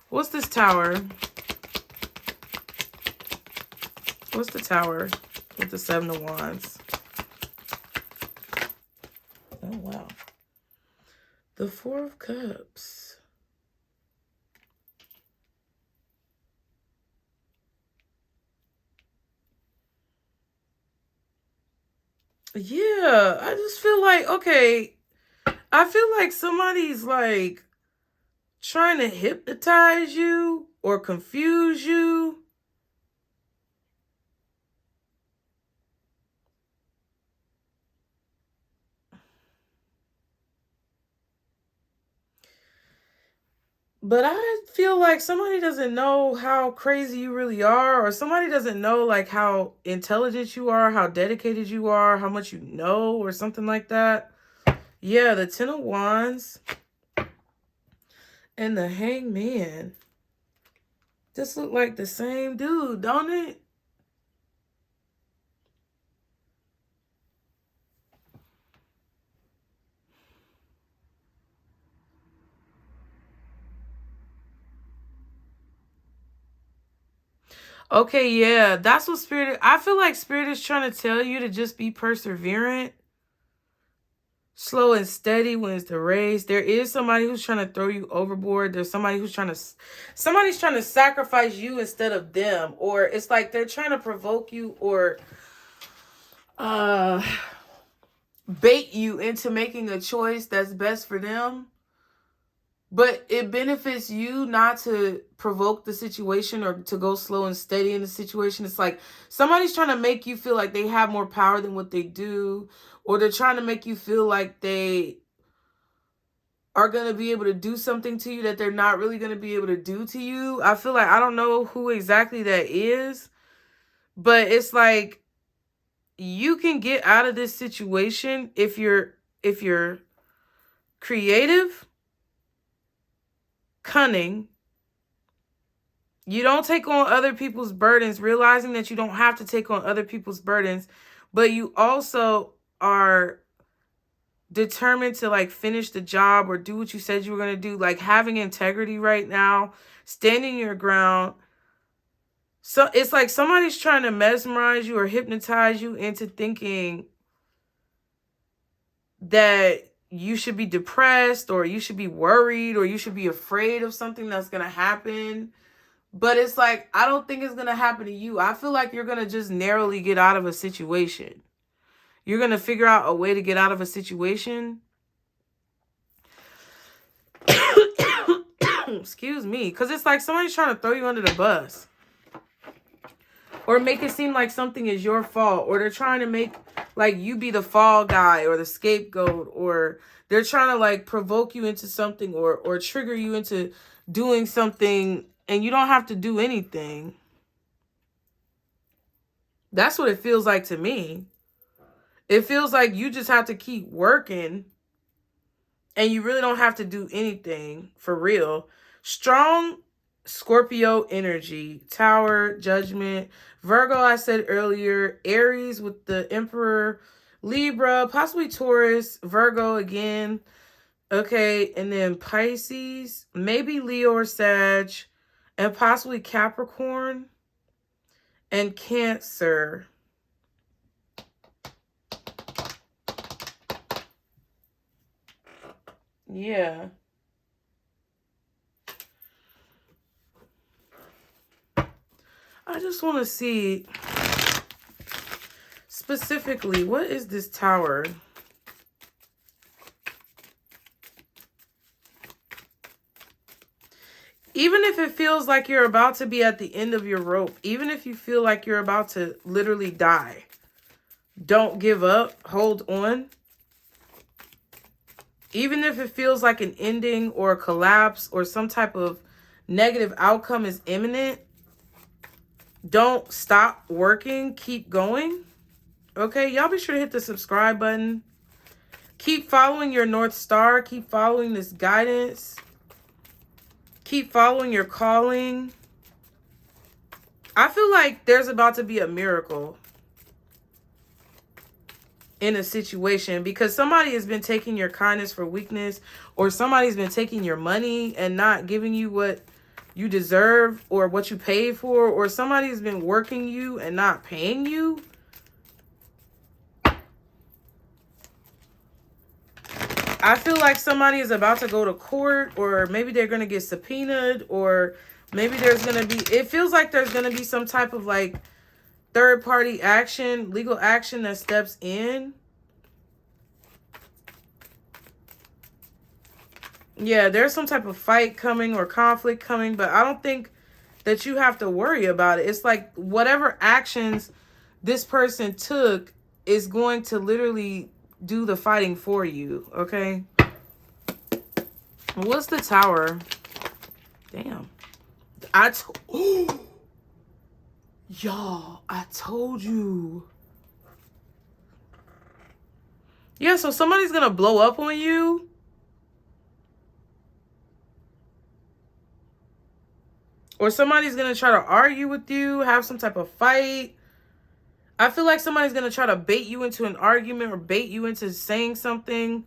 what's this tower? What's the tower with the 7 of Wands? Oh, wow. The 4 of Cups. Yeah, I just feel like, okay, I feel like somebody's like trying to hypnotize you or confuse you. But I feel like somebody doesn't know how crazy you really are, or somebody doesn't know like how intelligent you are, how dedicated you are, how much you know, or something like that. Yeah, the 10 of Wands and the Hangman. This look like the same dude, don't it? Okay, yeah, that's what Spirit... I feel like Spirit is trying to tell you to just be perseverant. Slow and steady wins the race. There is somebody who's trying to throw you overboard. There's somebody who's trying to... Somebody's trying to sacrifice you instead of them. Or it's like they're trying to provoke you or bait you into making a choice that's best for them. But it benefits you not to provoke the situation or to go slow and steady in the situation. It's like somebody's trying to make you feel like they have more power than what they do. Or they're trying to make you feel like they are going to be able to do something to you that they're not really going to be able to do to you. I feel like, I don't know who exactly that is. But it's like you can get out of this situation if you're creative, cunning. You don't take on other people's burdens, realizing that you don't have to take on other people's burdens, but you also are determined to like finish the job or do what you said you were going to do, like having integrity right now, standing your ground. So it's like somebody's trying to mesmerize you or hypnotize you into thinking that you should be depressed or you should be worried or you should be afraid of something that's going to happen. But it's like, I don't think it's going to happen to you. I feel like you're going to just narrowly get out of a situation. You're going to figure out a way to get out of a situation. Excuse me. Because it's like somebody's trying to throw you under the bus. Or make it seem like something is your fault. Or they're trying to make like you be the fall guy or the scapegoat. Or they're trying to like provoke you into something or trigger you into doing something. And you don't have to do anything. That's what it feels like to me. It feels like you just have to keep working. And you really don't have to do anything for real. Strong Scorpio energy. Tower, Judgment. Virgo, I said earlier. Aries with the Emperor. Libra, possibly Taurus. Virgo again. Okay, and then Pisces. Maybe Leo or Sag. And possibly Capricorn and Cancer. Yeah. I just want to see specifically, what is this tower? Even if it feels like you're about to be at the end of your rope, even if you feel like you're about to literally die, don't give up. Hold on. Even if it feels like an ending or a collapse or some type of negative outcome is imminent, don't stop working. Keep going. Okay, y'all be sure to hit the subscribe button. Keep following your North Star. Keep following this guidance. Keep following your calling. I feel like there's about to be a miracle in a situation because somebody has been taking your kindness for weakness, or somebody's been taking your money and not giving you what you deserve or what you paid for, or somebody's been working you and not paying you. I feel like somebody is about to go to court, or maybe they're going to get subpoenaed, or maybe there's going to be, it feels like there's going to be some type of like third party action, legal action that steps in. Yeah, there's some type of fight coming or conflict coming, but I don't think that you have to worry about it. It's like whatever actions this person took is going to literally do the fighting for you, okay? What's the Tower? Damn. Y'all, I told you. Yeah, so somebody's gonna blow up on you. Or somebody's going to try to argue with you, have some type of fight. I feel like somebody's going to try to bait you into an argument or bait you into saying something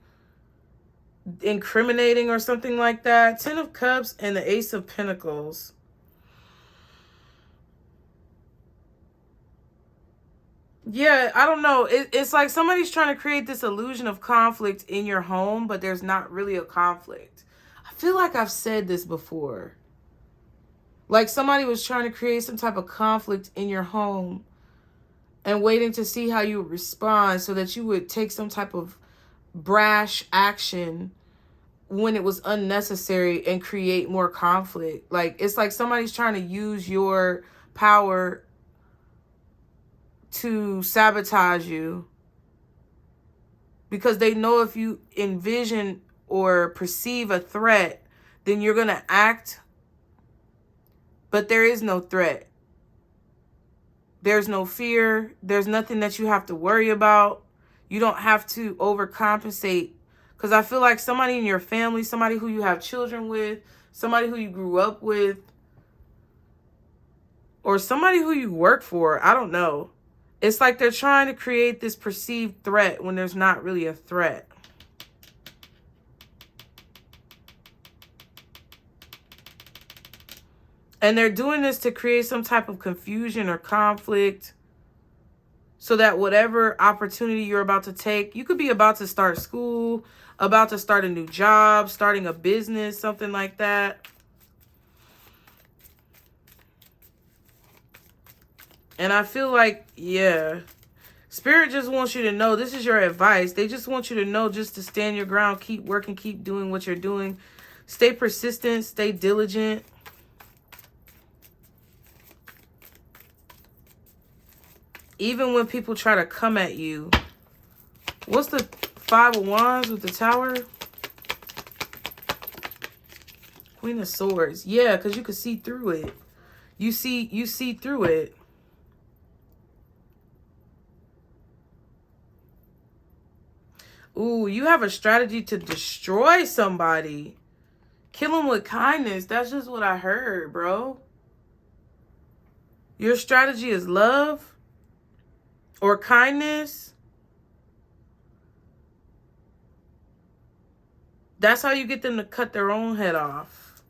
incriminating or something like that. 10 of Cups and the Ace of Pentacles. Yeah, I don't know. It's like somebody's trying to create this illusion of conflict in your home, but there's not really a conflict. I feel like I've said this before. Like somebody was trying to create some type of conflict in your home and waiting to see how you would respond so that you would take some type of brash action when it was unnecessary and create more conflict. Like it's like somebody's trying to use your power to sabotage you because they know if you envision or perceive a threat, then you're going to act. But there is no threat. There's no fear. There's nothing that you have to worry about. You don't have to overcompensate. Because I feel like somebody in your family, somebody who you have children with, somebody who you grew up with, or somebody who you work for, I don't know. It's like they're trying to create this perceived threat when there's not really a threat. And they're doing this to create some type of confusion or conflict so that whatever opportunity you're about to take, you could be about to start school, about to start a new job, starting a business, something like that. And I feel like, yeah, Spirit just wants you to know, this is your advice. They just want you to know just to stand your ground, keep working, keep doing what you're doing. Stay persistent, stay diligent. Even when people try to come at you. What's the 5 of Wands with the Tower? Queen of Swords. Yeah, because you can see through it. You see through it. Ooh, you have a strategy to destroy somebody. Kill them with kindness. That's just what I heard, bro. Your strategy is love. Or kindness. That's how you get them to cut their own head off.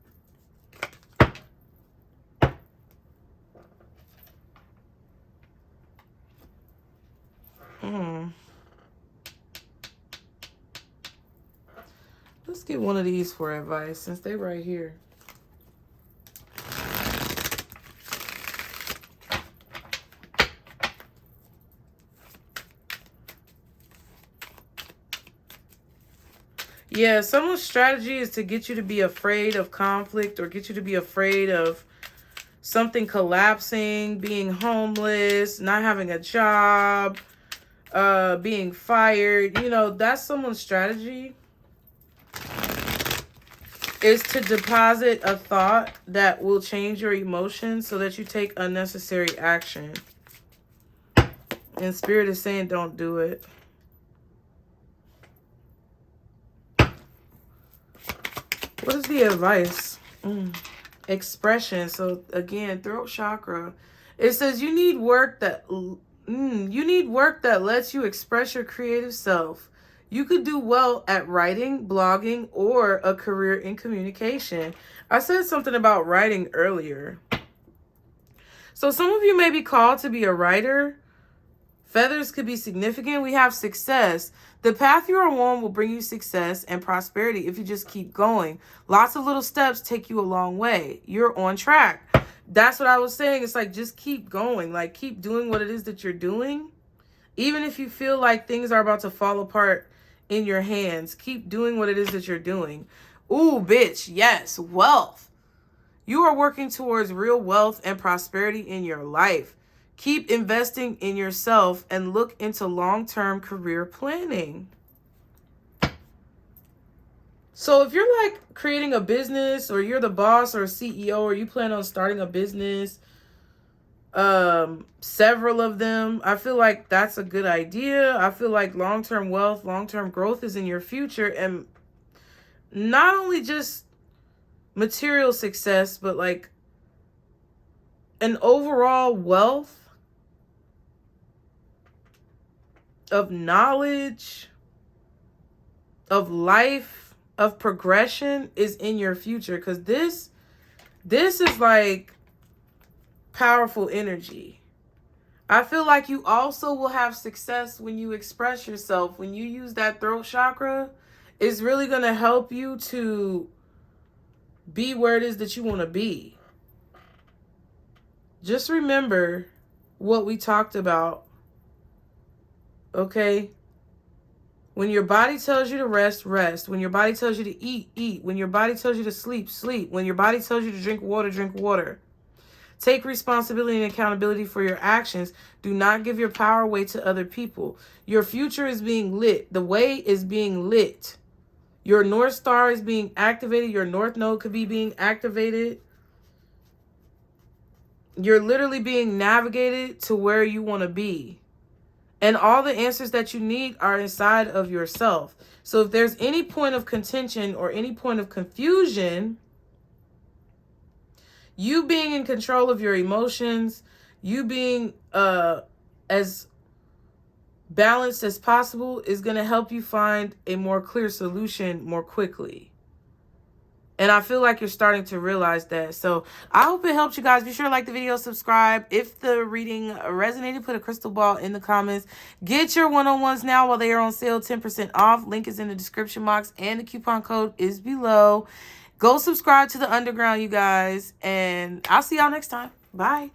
Let's get one of these for advice since they're right here. Yeah, someone's strategy is to get you to be afraid of conflict or get you to be afraid of something collapsing, being homeless, not having a job, being fired. You know, that's someone's strategy. Is to deposit a thought that will change your emotions so that you take unnecessary action. And Spirit is saying don't do it. What is the advice? Expression. So again, throat chakra. It says you need work that lets you express your creative self. You could do well at writing, blogging, or a career in communication. I said something about writing earlier. So some of you may be called to be a writer. Feathers could be significant. We have success. The path you are on will bring you success and prosperity if you just keep going. Lots of little steps take you a long way. You're on track. That's what I was saying. It's like, just keep going. Like, keep doing what it is that you're doing. Even if you feel like things are about to fall apart in your hands, keep doing what it is that you're doing. Ooh, bitch. Yes. Wealth. You are working towards real wealth and prosperity in your life. Keep investing in yourself and look into long-term career planning. So if you're like creating a business, or you're the boss or CEO, or you plan on starting a business, several of them, I feel like that's a good idea. I feel like long-term wealth, long-term growth is in your future, and not only just material success, but like an overall wealth of knowledge, of life, of progression is in your future. Because this is like powerful energy. I feel like you also will have success when you express yourself. When you use that throat chakra, it's really going to help you to be where it is that you want to be. Just remember what we talked about. Okay? When your body tells you to rest, rest. When your body tells you to eat, eat. When your body tells you to sleep, sleep. When your body tells you to drink water, drink water. Take responsibility and accountability for your actions. Do not give your power away to other people. Your future is being lit. The way is being lit. Your North Star is being activated. Your North Node could be being activated. You're literally being navigated to where you want to be. And all the answers that you need are inside of yourself. So if there's any point of contention or any point of confusion, you being in control of your emotions, you being as balanced as possible is going to help you find a more clear solution more quickly. And I feel like you're starting to realize that. So I hope it helped you guys. Be sure to like the video, subscribe. If the reading resonated, put a crystal ball in the comments. Get your one-on-ones now while they are on sale, 10% off. Link is in the description box and the coupon code is below. Go subscribe to the underground, you guys. And I'll see y'all next time. Bye.